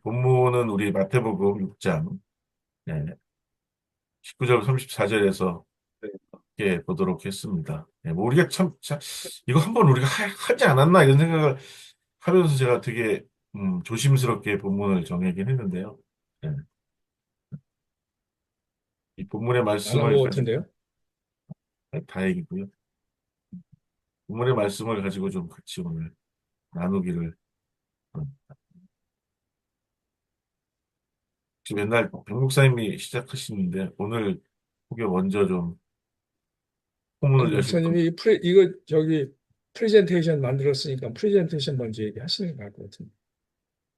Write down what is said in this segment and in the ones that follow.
본문은 우리 마태복음 6장 19절 34절에서 네. 보도록 했습니다. 뭐 우리가 이거 한번 우리가 하지 않았나 이런 생각을 하면서 제가 되게 조심스럽게 본문을 정하긴 했는데요. 예, 이 본문의 안 한 것 말씀을 가지고 같은데요? 다행이고요. 본문의 말씀을 가지고 좀 같이 오늘 나누기를 지금 맨날 백 목사님이 시작하시는데 오늘 혹여 먼저 좀 아니, 포문을 여실 분 목사님이 이거 프레젠테이션 만들었으니까 프레젠테이션 먼저 얘기하시는 게 나을 것 같은데.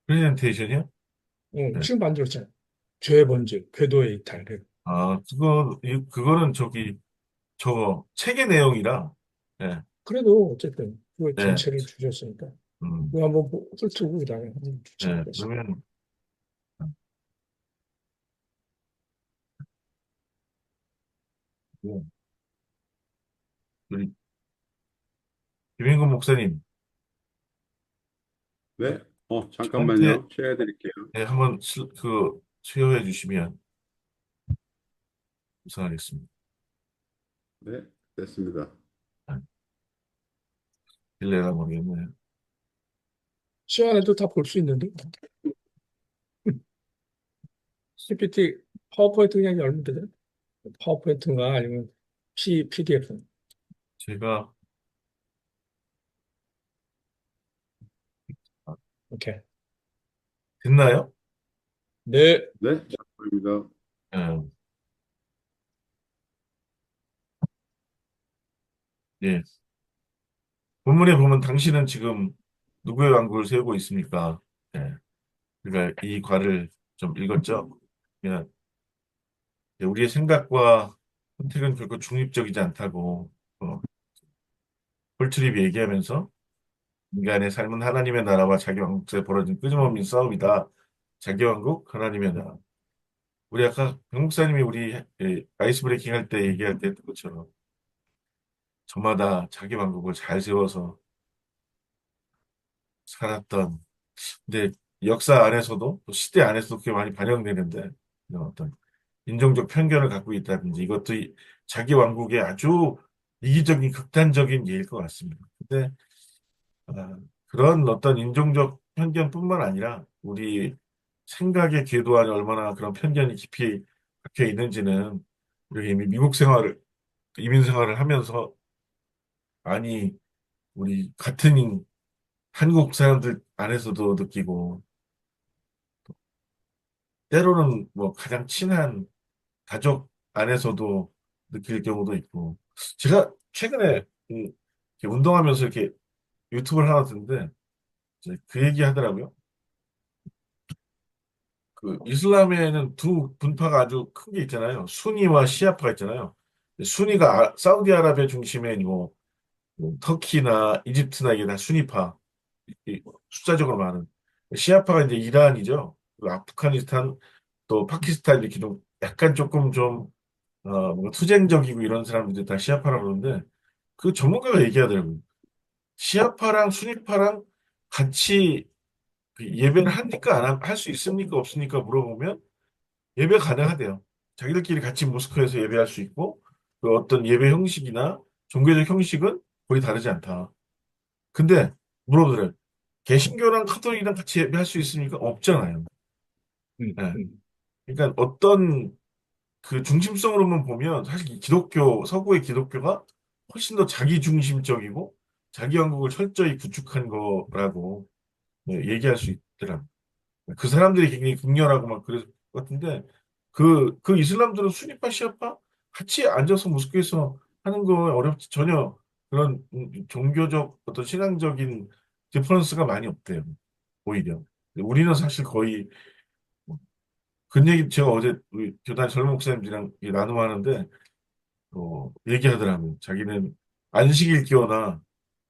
프레젠테이션이요? 네. 지금 만들었잖아요. 죄 번제, 궤도의 이탈. 그거는 저 책의 내용이라, 예, 그래도 어쨌든 그 예, 전체를 주셨으니까 음, 그거 한번 훑고 그다음에 한번 좋지 예, 않겠습니까? 그러면, 뭐, 우리 김행건 목사님, 네. 저한테, 잠깐만요. 쉐어해 드릴게요. 한번, 수여해 주시면 감사하겠습니다. 네, 됐습니다. 아, 빌레가 모르겠네요. 시간에도 다 볼 수 있는데. PPT, 파워포인트 그냥 열면 되죠? 파워포인트가 아니면 PDF. 제가, 아, 오케이. 됐나요? 네. 네, 잘 보입니다. 예, 예. 본문에 보면 당신은 지금 누구의 왕국을 세우고 있습니까? 예. 그러니까 이 과를 좀 읽었죠? 그냥 우리의 생각과 선택은 결코 중립적이지 않다고, 폴트립이 얘기하면서 인간의 삶은 하나님의 나라와 자기 왕국에 벌어진 끊임없는 싸움이다. 자기 왕국, 하나님의 나라. 우리 아까 병 목사님이 우리 아이스 브레이킹 할 때 얘기할 때 했던 것처럼 저마다 자기 왕국을 잘 세워서 살았던, 근데 역사 안에서도 또 시대 안에서도 그게 많이 반영되는데 이런 어떤 인종적 편견을 갖고 있다든지 이것도 자기 왕국의 아주 이기적인 극단적인 예일 것 같습니다. 근데 그런 어떤 인종적 편견뿐만 아니라 우리 생각의 궤도 안에 얼마나 그런 편견이 깊이 박혀 있는지는 우리가 이미 미국 생활을, 이민 생활을 하면서 많이 우리 같은 한국 사람들 안에서도 느끼고 때로는 뭐 가장 친한 가족 안에서도 느낄 경우도 있고 제가 최근에 이렇게 운동하면서 이렇게 유튜브를 하나 듣는데 이제 그 얘기 하더라고요. 그 이슬람에는 두 분파가 아주 큰 게 있잖아요. 수니와 시아파가 있잖아요. 수니가 사우디아라비아 중심의 뭐 터키나 이집트나 이게 다 수니파, 숫자적으로 많은. 시아파가 이제 이란이죠. 그리고 아프가니스탄 또 파키스탄 이렇게 좀 약간 조금 좀 뭔가 투쟁적이고 이런 사람들이 다 시아파라고 그러는데 그 전문가가 얘기하더라고요. 시아파랑 수니파랑 같이 그 예배를 합니까? 안 할 수 있습니까? 없습니까? 물어보면 예배 가능하대요. 자기들끼리 같이 모스크에서 예배할 수 있고 그 어떤 예배 형식이나 종교적 형식은 거의 다르지 않다. 근데 물어보더래요. 개신교랑 카톨릭이랑 같이 예배할 수 있습니까? 없잖아요. 음, 예. 음. 그러니까 어떤 그 중심성으로만 보면 사실 이 기독교, 서구의 기독교가 훨씬 더 자기중심적이고 자기 왕국을 철저히 구축한 거라고 얘기할 수 있더라고요. 그 사람들이 굉장히 극렬하고 막 그랬을 것 같은데 그 이슬람들은 수니파 시아파 같이 앉아서 모스크에서 하는 거 어렵지 전혀 그런 종교적 어떤 신앙적인 디퍼런스가 많이 없대요. 오히려 우리는 사실 거의 그 얘기 제가 어제 우리 교단 젊은 목사님들이랑 나눔하는데 얘기하더라고요. 자기는 안식일교나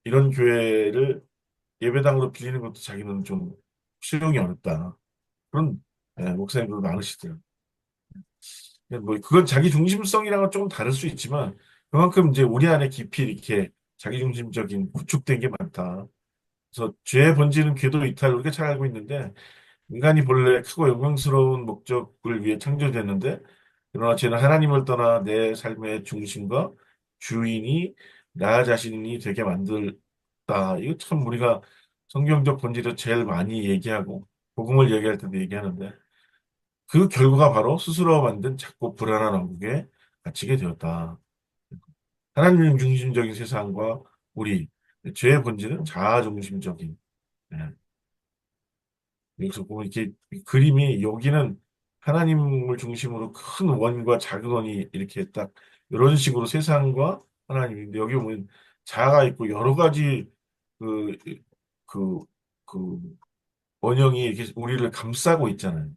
이런 교회를 예배당으로 빌리는 것도 자기는 좀 수용이 어렵다. 그런 목사님들도 많으시더라고요. 뭐 그건 자기 중심성이랑은 조금 다를 수 있지만 그만큼 이제 우리 안에 깊이 이렇게 자기 중심적인 구축된 게 많다. 그래서 죄의 본질은 궤도 이탈 우리가 잘 알고 있는데 인간이 본래 크고 영광스러운 목적을 위해 창조됐는데, 그러나 죄는 하나님을 떠나 내 삶의 중심과 주인이 나 자신이 되게 만들다. 이거 참 우리가 성경적 본질을 제일 많이 얘기하고, 복음을 얘기할 때도 얘기하는데, 그 결과가 바로 스스로 만든 작고 불안한 왕국에 갇히게 되었다. 하나님 중심적인 세상과 우리, 죄의 본질은 자아 중심적인, 예, 여기서 보면 이렇게 이 그림이 여기는 하나님을 중심으로 큰 원과 작은 원이 이렇게 딱 이런 식으로 세상과 하나님인데 여기 보면 자아가 있고 여러 가지 그, 그, 그 원형이 이렇게 우리를 감싸고 있잖아요.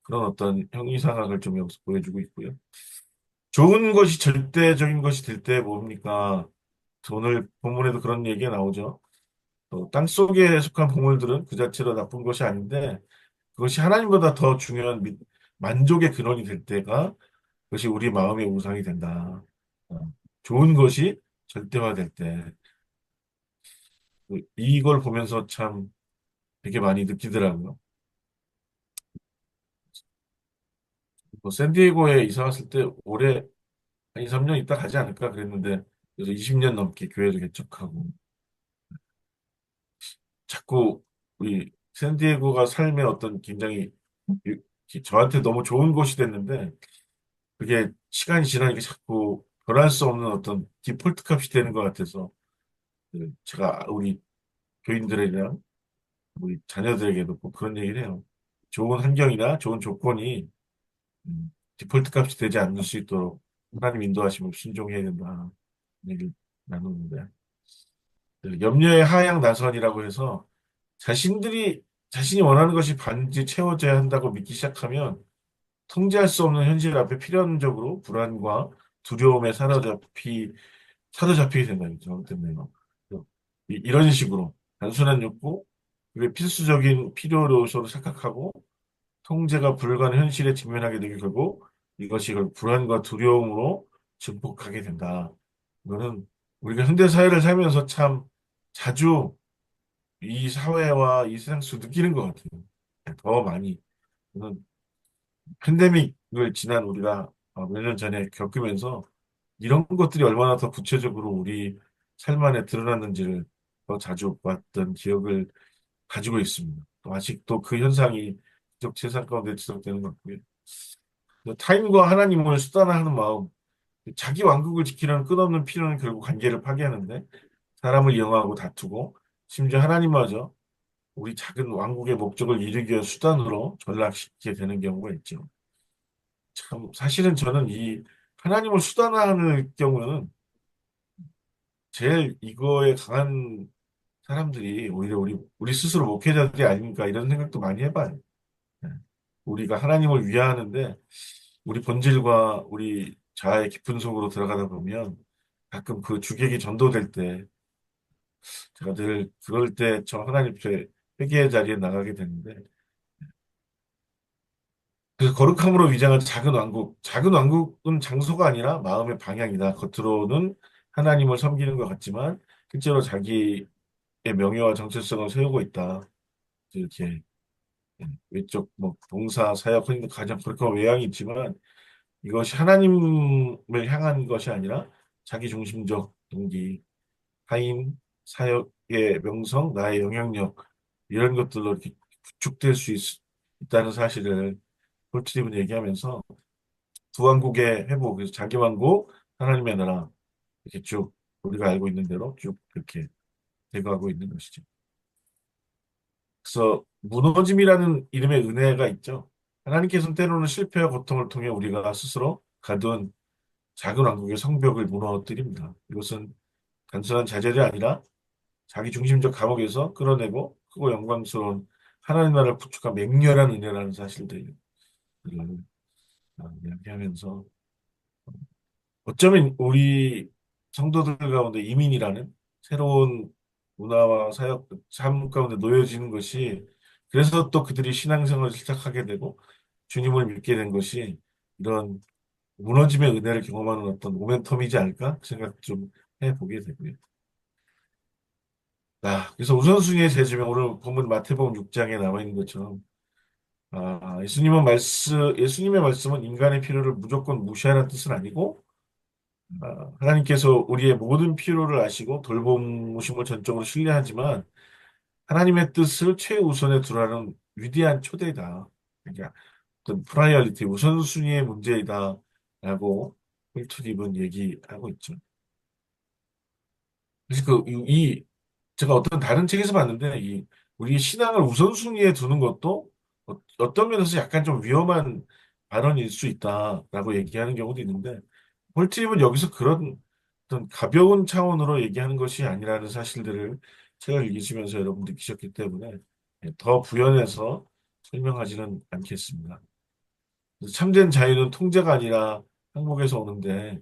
그런 어떤 형이상학을 좀 여기서 보여주고 있고요. 좋은 것이 절대적인 것이 될 때 뭡니까? 오늘 본문에도 그런 얘기가 나오죠. 땅속에 속한 보물들은 그 자체로 나쁜 것이 아닌데 그것이 하나님보다 더 중요한 만족의 근원이 될 때가 그것이 우리 마음의 우상이 된다. 어, 좋은 것이 절대화될 때 이걸 보면서 참 되게 많이 느끼더라고요. 뭐 샌디에고에 이사 왔을 때 올해 한 2, 3년 있다 가지 않을까 그랬는데 그래서 20년 넘게 교회를 개척하고 자꾸 우리 샌디에고가 삶의 어떤 굉장히 저한테 너무 좋은 곳이 됐는데 그게 시간이 지나니까 자꾸 변할 수 없는 어떤 디폴트 값이 되는 것 같아서 제가 우리 교인들이랑 우리 자녀들에게도 꼭 그런 얘기를 해요. 좋은 환경이나 좋은 조건이 디폴트 값이 되지 않을 수 있도록 하나님 인도하시면 순종해야 된다. 얘기를 나누는데 염려의 하향 나선이라고 해서 자신이 원하는 것이 반드시 채워져야 한다고 믿기 시작하면 통제할 수 없는 현실 앞에 필연적으로 불안과 두려움에 사로잡히게 된다는 점 때문에요. 이런 식으로 단순한 욕구, 그게 필수적인 필요 요소로 착각하고 통제가 불가능한 현실에 직면하게 되고 결국 이것이 불안과 두려움으로 증폭하게 된다. 이거는 우리가 현대 사회를 살면서 참 자주 이 사회와 이 세상 속에서 느끼는 것 같아요. 더 많이. 저는 팬데믹을 지난 우리가 몇 년 전에 겪으면서 이런 것들이 얼마나 더 구체적으로 우리 삶 안에 드러났는지를 더 자주 봤던 기억을 가지고 있습니다. 또 아직도 그 현상이 지적 재산 가운데 지속되는 것 같고요. 타인과 하나님을 수단화하는 마음, 자기 왕국을 지키려는 끝없는 필요는 결국 관계를 파괴하는데 사람을 이용하고 다투고 심지어 하나님마저 우리 작은 왕국의 목적을 이루기 위한 수단으로 전락시키게 되는 경우가 있죠. 참 사실은 저는 이 하나님을 수단화하는 경우는 제일 이거에 강한 사람들이 오히려 우리 스스로 목회자들이 아닙니까? 이런 생각도 많이 해봐요. 예. 우리가 하나님을 위하는데 우리 본질과 우리 자아의 깊은 속으로 들어가다 보면 가끔 그 주객이 전도될 때 제가 늘 그럴 때 저 하나님 앞에 회개의 자리에 나가게 되는데 그 거룩함으로 위장한 작은 왕국은 장소가 아니라 마음의 방향이다. 겉으로는 하나님을 섬기는 것 같지만 실제로 자기의 명예와 정체성을 세우고 있다. 이렇게 외적 뭐 봉사 사역 흔히 가장 그렇게 외향이 있지만 이것이 하나님을 향한 것이 아니라 자기 중심적 동기, 타인, 사역의 명성, 나의 영향력 이런 것들로 이렇게 구축될 수 있다는 사실을 폴트림은 얘기하면서 두 왕국의 회복, 그래서 자기 왕국, 하나님의 나라 이렇게 쭉 우리가 알고 있는 대로 쭉 이렇게 대거하고 있는 것이죠. 그래서 무너짐이라는 이름의 은혜가 있죠. 하나님께서는 때로는 실패와 고통을 통해 우리가 스스로 가둔 작은 왕국의 성벽을 무너뜨립니다. 이것은 단순한 자절이 아니라 자기 중심적 감옥에서 끌어내고 크고 영광스러운 하나님 나라를 구축한 맹렬한 은혜라는 사실들을 이야기하면서 어쩌면 우리 성도들 가운데 이민이라는 새로운 문화와 사역, 삶 가운데 놓여지는 것이 그래서 또 그들이 신앙생활을 시작하게 되고 주님을 믿게 된 것이 이런 무너짐의 은혜를 경험하는 어떤 모멘텀이지 않을까 생각 좀 해보게 되고요. 그래서 우선순위의 제지명 오늘 본문 마태복음 6장에 나와 있는 것처럼 예수님의 말씀은 인간의 필요를 무조건 무시하는 뜻은 아니고 하나님께서 우리의 모든 필요를 아시고 돌보심을 전적으로 신뢰하지만 하나님의 뜻을 최우선에 두라는 위대한 초대다. 그러니까 어떤 프라이어리티 우선순위의 문제이다라고 홀투립은 얘기하고 있죠. 그래서 제가 어떤 다른 책에서 봤는데 우리 신앙을 우선순위에 두는 것도 어떤 면에서 약간 좀 위험한 발언일 수 있다라고 얘기하는 경우도 있는데 홀트립은 여기서 그런 어떤 가벼운 차원으로 얘기하는 것이 아니라는 사실들을 책을 읽으시면서 여러분 느끼셨기 때문에 더 부연해서 설명하지는 않겠습니다. 그래서 참된 자유는 통제가 아니라 항목에서 오는데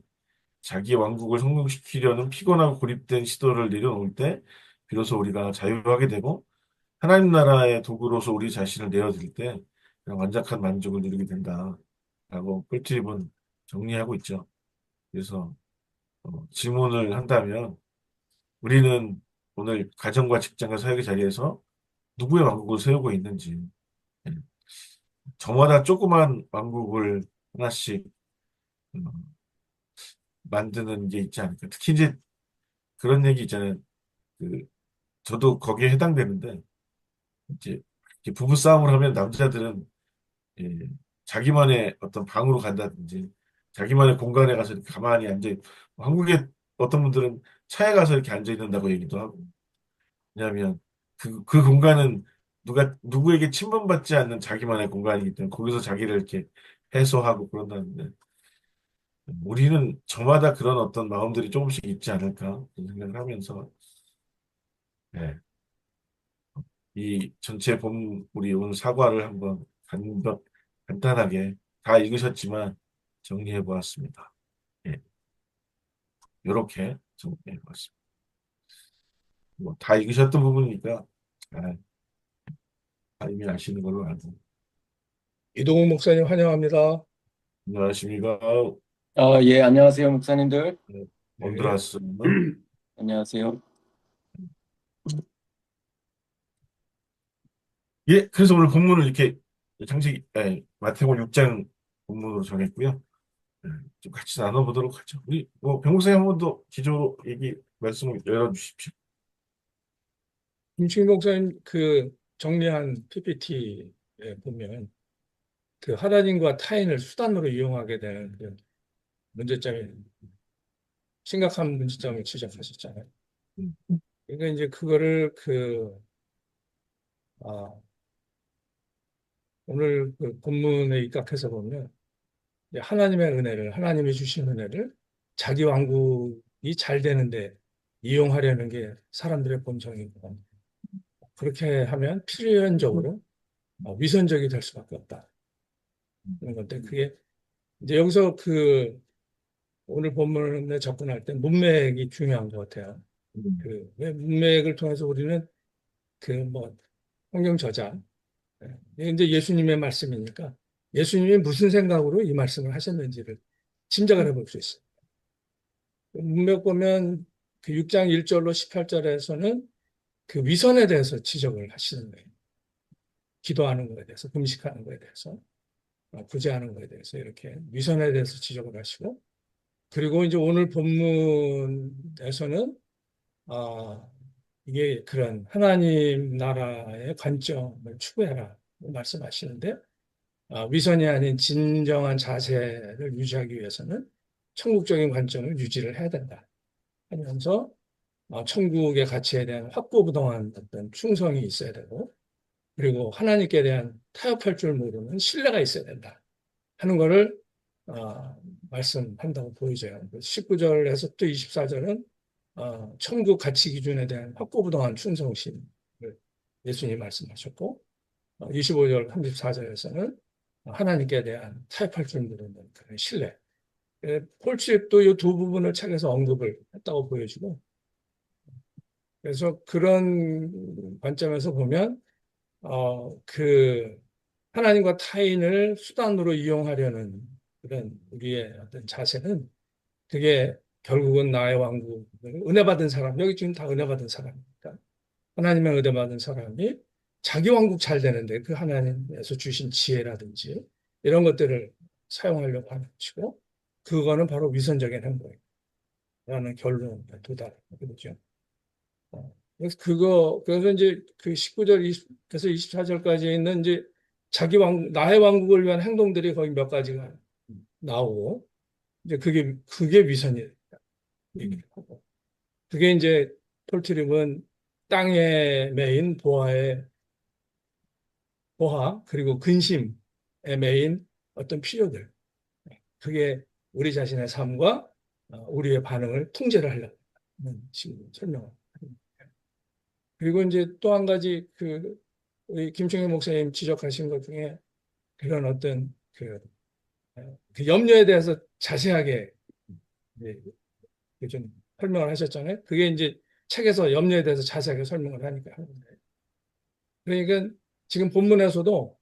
자기 왕국을 성공시키려는 피곤하고 고립된 시도를 내려놓을 때 비로소 우리가 자유하게 되고 하나님 나라의 도구로서 우리 자신을 내어드릴 때 그냥 완전한 만족을 누리게 된다라고 꿀팁은 정리하고 있죠. 그래서 질문을 한다면 우리는 오늘 가정과 직장과 사역의 자리에서 누구의 왕국을 세우고 있는지 예, 저마다 조그만 왕국을 하나씩 음, 만드는 게 있지 않을까. 특히 이제 그런 얘기 있잖아요. 그 저도 거기에 해당되는데 이제 이렇게 부부 싸움을 하면 남자들은 예, 자기만의 어떤 방으로 간다든지 자기만의 공간에 가서 이렇게 가만히 앉아 한국의 어떤 분들은 차에 가서 이렇게 앉아 있는다고 얘기도 하고 왜냐하면 그 공간은 누구에게 침범받지 않는 자기만의 공간이기 때문에 거기서 자기를 이렇게 해소하고 그런다는데 우리는 저마다 그런 어떤 마음들이 조금씩 있지 않을까 그런 생각을 하면서 예, 이 전체 우리 오늘 사과를 한번 간단하게 다 읽으셨지만 정리해 보았습니다. 예, 이렇게 정리해 보았습니다. 뭐 다 읽으셨던 부분이니까 아, 다 이미 아시는 걸로 알고. 이동욱 목사님 환영합니다. 안녕하십니까? 예, 안녕하세요, 목사님들. 네, 네. 온두라스는 안녕하세요. 예, 그래서 오늘 본문을 이렇게 마태복음 6장 본문으로 정했고요. 예, 좀 같이 나눠보도록 하죠. 우리 뭐 변호사님 한 번 더 기조 얘기 말씀을 열어주십시오. 김충희 목사님 그 정리한 PPT에 보면 그 하나님과 타인을 수단으로 이용하게 되는 그 문제점이 심각한 문제점을 지적하셨잖아요. 음, 그러니까 이제 그거를 오늘 그 본문에 입각해서 보면 이제 하나님의 은혜를 하나님이 주신 은혜를 자기 왕국이 잘 되는데 이용하려는 게 사람들의 본성이고 그렇게 하면 필연적으로 위선적이 될 수밖에 없다. 그런 건데 그게 이제 여기서 그 오늘 본문에 접근할 때 문맥이 중요한 것 같아요. 음, 그 왜 문맥을 통해서 우리는 그 뭐 성경 저자 이제 예수님의 말씀이니까 예수님이 무슨 생각으로 이 말씀을 하셨는지를 짐작을 해볼 수 있어요. 문맥 보면 그 6장 1절로 18절에서는 그 위선에 대해서 지적을 하시는 거예요. 기도하는 거에 대해서, 금식하는 거에 대해서, 구제하는 거에 대해서 이렇게 위선에 대해서 지적을 하시고 그리고 이제 오늘 본문에서는 아, 이게 그런 하나님 나라의 관점을 추구해라 말씀하시는데 위선이 아닌 진정한 자세를 유지하기 위해서는 천국적인 관점을 유지를 해야 된다 하면서 천국의 가치에 대한 확고부동한 어떤 충성이 있어야 되고 그리고 하나님께 대한 타협할 줄 모르는 신뢰가 있어야 된다 하는 거를 말씀한다고 보이죠. 19절에서 또 24절은 천국 가치 기준에 대한 확고부동한 충성심을 예수님이 말씀하셨고 25절, 34절에서는 하나님께 대한 타협할 줄 모르는 그런 신뢰. 폴치도 이 두 부분을 책에서 언급을 했다고 보여지고 그래서 그런 관점에서 보면 그 하나님과 타인을 수단으로 이용하려는 그런 우리의 어떤 자세는 그게 결국은 나의 왕국을 은혜 받은 사람 여기 지금 다 은혜 받은 사람이니까 하나님의 은혜 받은 사람이 자기 왕국 잘 되는데 그 하나님에서 주신 지혜라든지 이런 것들을 사용하려고 하는 것이고 그거는 바로 위선적인 행동이라는 결론에 도달하게 되죠. 그래서 이제 그 19절, 20에서 24절까지 있는 이제 나의 왕국을 위한 행동들이 거의 몇 가지가 나오고, 이제 그게 위선이에요. 얘기를 하고. 그게 이제 폴트림은 땅에 매인 보화, 그리고 근심에 매인 어떤 필요들. 그게 우리 자신의 삶과 우리의 반응을 통제를 하려는 식으로 설명을 합니다. 그리고 이제 또 한 가지 우리 김충현 목사님 지적하신 것 중에 그런 어떤 그 염려에 대해서 자세하게 이제 좀 설명을 하셨잖아요. 그게 이제 책에서 염려에 대해서 자세하게 설명을 하니까 하는 거예요. 그러니까 지금 본문에서도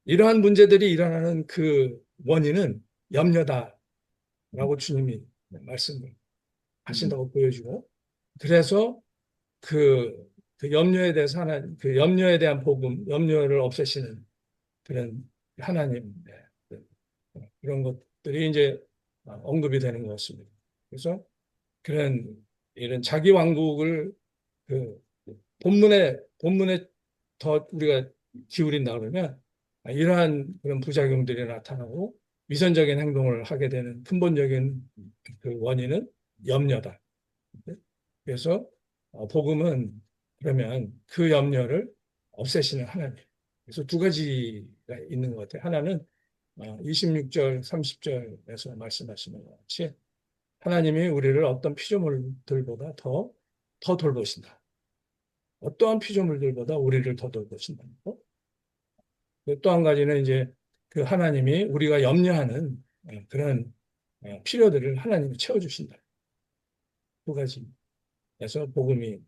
이러한 문제들이 일어나는 그 원인은 염려다라고 주님이 말씀을 하신다고 보여지고 그래서 그 염려에 대해서 그 염려에 대한 복음, 염려를 없애시는 그런 하나님 그런 것들이 이제 언급이 되는 것 같습니다. 그래서 이런 자기 왕국을 그 본문에 더 우리가 기울인다 그러면 이러한 그런 부작용들이 나타나고 위선적인 행동을 하게 되는 근본적인 그 원인은 염려다. 그래서 복음은 그러면 그 염려를 없애시는 하나님. 그래서 두 가지가 있는 것 같아요. 하나는 26절, 30절에서 말씀하시는 것 같이 하나님이 우리를 어떤 피조물들보다 더 돌보신다. 어떠한 피조물들보다 우리를 더 돌보신다는 거. 또 한 가지는 이제 그 하나님이 우리가 염려하는 그런 필요들을 하나님이 채워주신다. 두 가지에서 복음이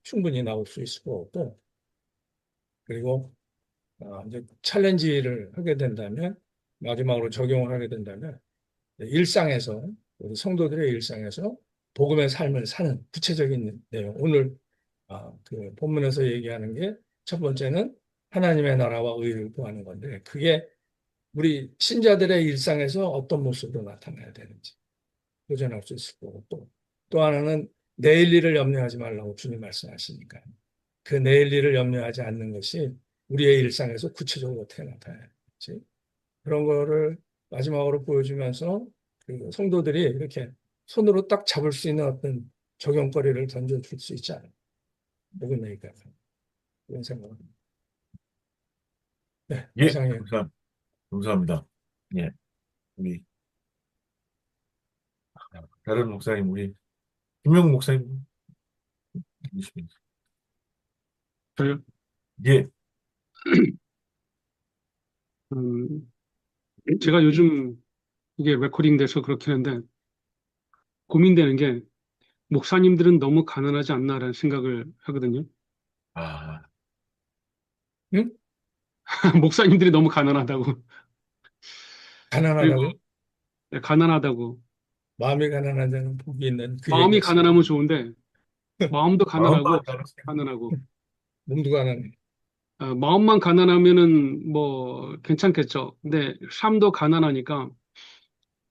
충분히 나올 수 있을 것 같고, 그리고 이제 챌린지를 하게 된다면, 마지막으로 적용을 하게 된다면, 일상에서, 우리 성도들의 일상에서 복음의 삶을 사는 구체적인 내용. 오늘 그 본문에서 얘기하는 게 첫 번째는 하나님의 나라와 의를 구하는 건데, 그게 우리 신자들의 일상에서 어떤 모습으로 나타나야 되는지 도전할 수 있을 거고, 또 하나는 내일 일을 염려하지 말라고 주님 말씀하시니까 그 내일 일을 염려하지 않는 것이 우리의 일상에서 구체적으로 어떻게 나타나는지 그런 거를 마지막으로 보여주면서 그 성도들이 이렇게 손으로 딱 잡을 수 있는 어떤 적용거리를 던져줄 수 있지 않을까. 목은 여기까지. 그런 생각을. 네, 예, 이상해요. 감사합니다. 예, 우리 다른 목사님, 우리 김명 목사님, 저요? 예, 음, 제가 요즘 이게 레코딩 돼서 그렇긴 한데 고민되는 게 목사님들은 너무 가난하지 않나라는 생각을 하거든요. 아, 응? 목사님들이 너무 가난하다고. 그리고 가난하다고요? 가난하다고. 마음이 가난한 자는 복이 있는 그 마음이 얘기였어요. 가난하면 좋은데 마음도 가난하고 마음만 알았어요. 가난하고 몸도 가난해. 마음만 가난하면은 뭐 괜찮겠죠. 근데 삶도 가난하니까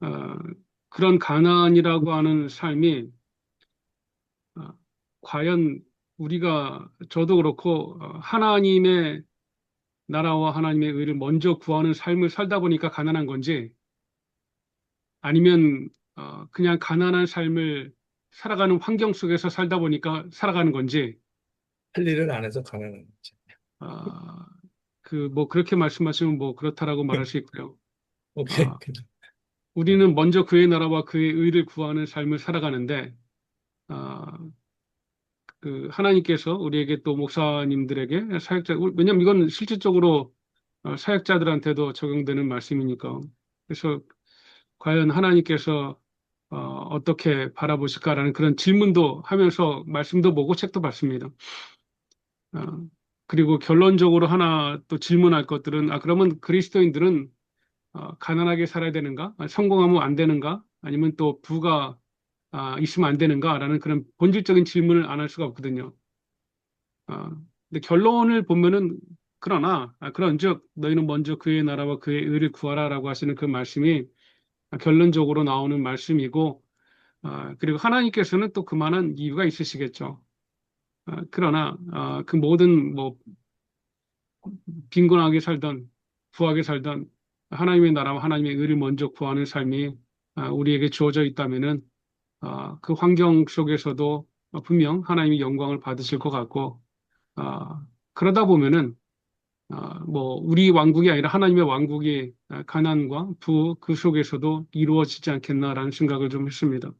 어, 그런 가난이라고 하는 삶이 어, 과연 우리가 저도 그렇고 하나님의 나라와 하나님의 의를 먼저 구하는 삶을 살다 보니까 가난한 건지 아니면 그냥 가난한 삶을 살아가는 환경 속에서 살다 보니까 살아가는 건지 할 일을 안 해서 가난한 거지. 어, 그 뭐 그렇게 말씀하시면 뭐 그렇다라고 말할 수 있고요. 오케이. 어, 우리는 먼저 그의 나라와 그의 의를 구하는 삶을 살아가는데 어, 그 하나님께서 우리에게 또 목사님들에게 사역자 왜냐하면 이건 실질적으로 사역자들한테도 적용되는 말씀이니까 그래서 과연 하나님께서 어떻게 바라보실까라는 그런 질문도 하면서 말씀도 보고 책도 봤습니다. 어, 그리고 결론적으로 하나 또 질문할 것들은 그러면 그리스도인들은 가난하게 살아야 되는가? 성공하면 안 되는가? 아니면 또 부가 있으면 안 되는가라는 그런 본질적인 질문을 안 할 수가 없거든요. 아, 근데 결론을 보면은 그런즉 너희는 먼저 그의 나라와 그의 의를 구하라라고 하시는 그 말씀이 결론적으로 나오는 말씀이고 그리고 하나님께서는 또 그만한 이유가 있으시겠죠. 그러나 그 모든 뭐 빈곤하게 살던 부하게 살던 하나님의 나라와 하나님의 의를 먼저 구하는 삶이 우리에게 주어져 있다면은 그 환경 속에서도 분명 하나님의 영광을 받으실 것 같고 그러다 보면은 뭐 우리 왕국이 아니라 하나님의 왕국이 가난과 부 그 속에서도 이루어지지 않겠나라는 생각을 좀 했습니다.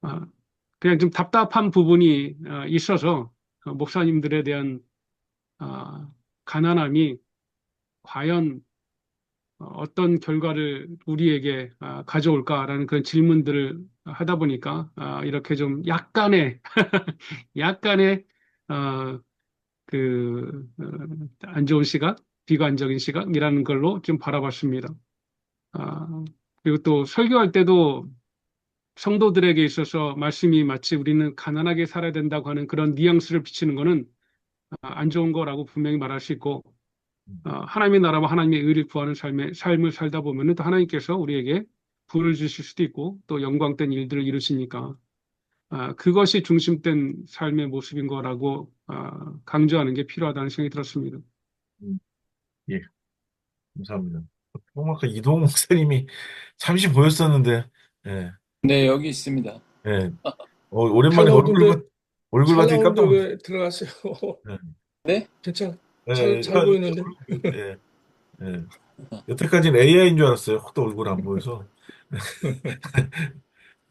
아, 그냥 좀 답답한 부분이 있어서 목사님들에 대한 아, 가난함이 과연 어떤 결과를 우리에게 가져올까라는 그런 질문들을 하다 보니까 이렇게 좀 약간의 어, 안 좋은 시각, 비관적인 시각이라는 걸로 좀 바라봤습니다. 아, 그리고 또 설교할 때도 성도들에게 있어서 말씀이 마치 우리는 가난하게 살아야 된다고 하는 그런 뉘앙스를 비치는 거는 안 좋은 거라고 분명히 말할 수 있고, 하나님의 나라와 하나님의 의를 구하는 삶을 살다 보면은 또 하나님께서 우리에게 부를 주실 수도 있고, 또 영광된 일들을 이루시니까, 그것이 중심된 삶의 모습인 거라고, 강조하는 게 필요하다는 생각이 들었습니다. 음, 예, 감사합니다. 아까 이동욱 목사님이 잠시 보였었는데, 예, 네, 여기 있습니다. 예. 오랜만에 잘 나오던데, 얼굴 잘 봤더니 나오는데 깜짝 놀랐어요. 왜 들어갔어요? 예, 네? 괜찮아. 예, 잘 보이는데. 예, 예. 여태까지는 AI인 줄 알았어요. 혹도 얼굴 안 보여서.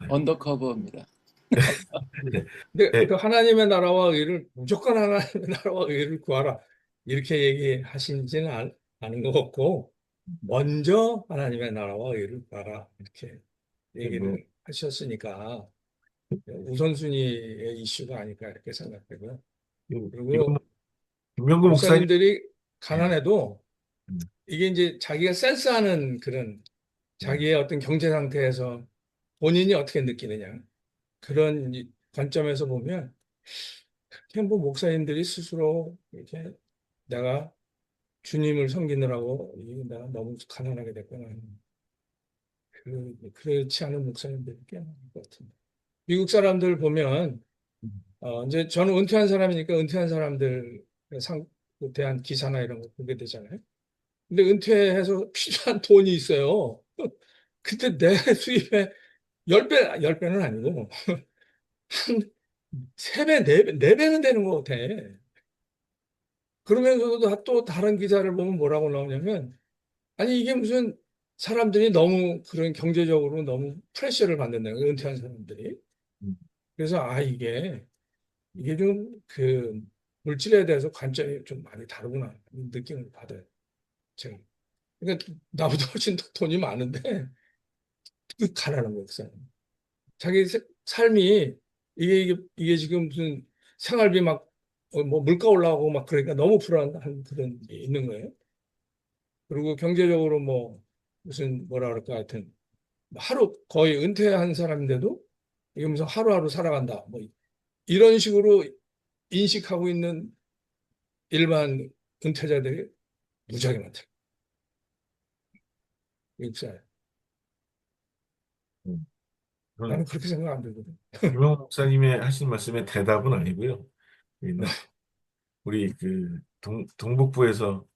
언더커버입니다. 네, 근데 네, 그 하나님의 나라와 의를 무조건 하나님의 나라와 의를 구하라 이렇게 얘기하시지는 않은 것 같고 먼저 하나님의 나라와 의를 구하라 이렇게 뭐, 얘기를 하셨으니까 우선순위의 이슈가 아닐까 이렇게 생각되고요. 이건 그리고 김명구 목사님, 목사님들이 예, 가난해도 음, 이게 이제 자기가 센스하는 그런 음, 자기의 어떤 경제 상태에서 본인이 어떻게 느끼느냐 그런 관점에서 보면 그냥 뭐 목사님들이 스스로 이렇게 내가 주님을 섬기느라고 내가 너무 가난하게 됐구나. 그렇지 않은 목사님들이 꽤 많은 것 같습니다. 미국 사람들 보면, 이제 저는 은퇴한 사람이니까 은퇴한 사람들 대한 기사나 이런 거 보게 되잖아요. 근데 은퇴해서 필요한 돈이 있어요. 그때 내 수입의 10배, 10배는 아니고, 한 3배, 4배, 4배는 되는 것 같아. 그러면서도 또 다른 기사를 보면 뭐라고 나오냐면, 아니, 이게 무슨 사람들이 너무 그런 경제적으로 너무 프레셔를 받는다는 거예요, 은퇴한 사람들이. 음, 그래서, 이게 좀 그 물질에 대해서 관점이 좀 많이 다르구나. 이런 느낌을 받아요, 제가. 그러니까 나보다 훨씬 더 돈이 많은데, 그 가난한 거예요, 그 사람. 자기 삶이, 이게 지금 무슨 생활비 막, 뭐 물가 올라가고 막 그러니까 너무 불안한 그런 게 있는 거예요. 그리고 경제적으로 뭐, 무슨 뭐라 그럴까 하여튼, 하루 거의 은퇴한 사람인데도 이게 무슨 하루하루 살아간다. 뭐 이런 식으로 인식하고 있는 일반 은퇴자들이 무지하게 많다. 미국 사회. 음. 나는 저는 그렇게 생각 안 들거든. 김명구 목사님의 하신 말씀의 대답은 아니고요. 우리 그 동북부에서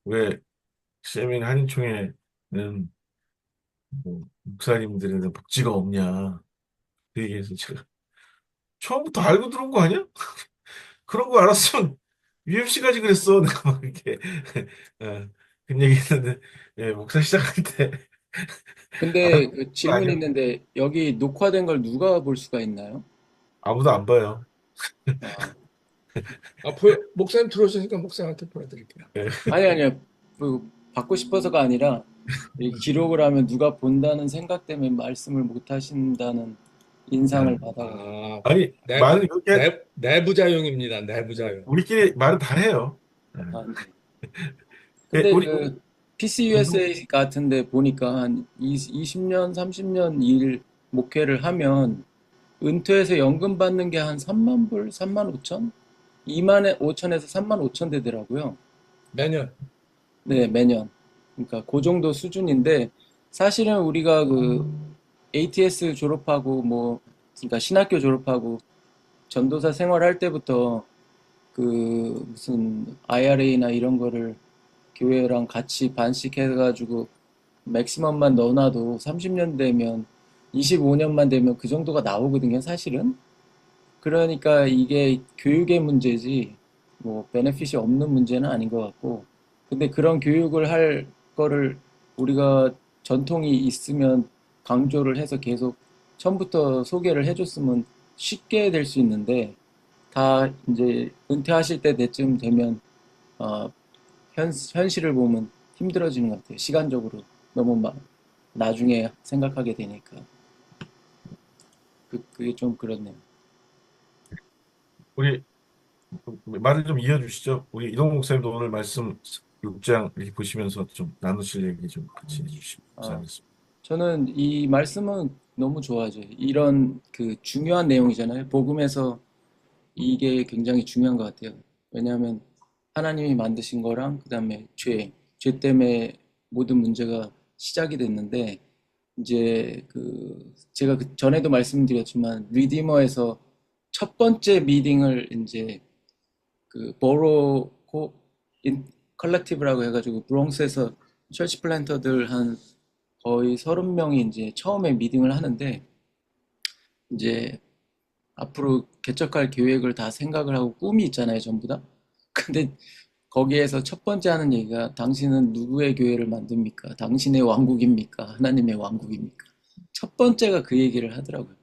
왜 세민 한인총회는 뭐 목사님들에 대한 복지가 없냐 그 얘기해서 제가 처음부터 알고 들어온 거 아니야? 그런 거 알았으면 UMC까지 그랬어. 내가 막 이렇게 어, 그런 얘기 했는데 목사 시작할 때 근데 알고 그 거 질문이 아니야? 있는데 여기 녹화된 걸 누가 볼 수가 있나요? 아무도 안 봐요. 아, 목사님 들어오시니까 목사님한테 보내드릴게요. 예, 아니요. 그 받고 싶어서가 아니라 이 기록을 하면 누가 본다는 생각 때문에 말씀을 못 하신다는 인상을 예. 받아가지고. 아니 내부, 말은 그렇게 내부자용입니다. 내부자용. 우리끼리 말은 다 해요. 예. 아, 네. 근데 우리 그 PCUSA 같은데 보니까 한 20년, 30년 일 목회를 하면 은퇴해서 연금 받는 게 한 3만 불, 3만 5천? 2만 5천에서 3만 5천 되더라고요. 매년. 네, 매년. 그러니까 그 정도 수준인데 사실은 우리가 그 ATS 졸업하고 뭐 그러니까 신학교 졸업하고 전도사 생활할 때부터 그 무슨 IRA나 이런 거를 교회랑 같이 반씩 해가지고 맥시멈만 넣어놔도 30년 되면 25년만 되면 그 정도가 나오거든요, 사실은. 그러니까 이게 교육의 문제지 뭐 베네핏이 없는 문제는 아닌 것 같고 근데 그런 교육을 할 거를 우리가 전통이 있으면 강조를 해서 계속 처음부터 소개를 해줬으면 쉽게 될 수 있는데 다 이제 은퇴하실 때 때쯤 되면 어, 현실을 보면 힘들어지는 것 같아요. 시간적으로 너무 막 나중에 생각하게 되니까 그게 좀 그렇네요. 우리 말을 좀 이어주시죠. 우리 이동 목사님도 오늘 말씀 6장 이렇게 보시면서 좀 나누실 얘기 좀 같이 해주시면 아, 감사하겠습니다. 저는 이 말씀은 너무 좋아하죠. 이런 그 중요한 내용이잖아요. 복음에서 이게 굉장히 중요한 것 같아요. 왜냐하면 하나님이 만드신 거랑 그다음에 죄 때문에 모든 문제가 시작이 됐는데 이제 그 제가 그 전에도 말씀드렸지만 리디머에서 첫 번째 미팅을 이제 그 보로고 컬렉티브라고 해가지고 브롱스에서 철치 플랜터들 한 거의 30명이 이제 처음에 미팅을 하는데 이제 앞으로 개척할 계획을 다 생각을 하고 꿈이 있잖아요, 전부 다. 근데 거기에서 첫 번째 하는 얘기가 당신은 누구의 교회를 만듭니까? 당신의 왕국입니까? 하나님의 왕국입니까? 첫 번째가 그 얘기를 하더라고요.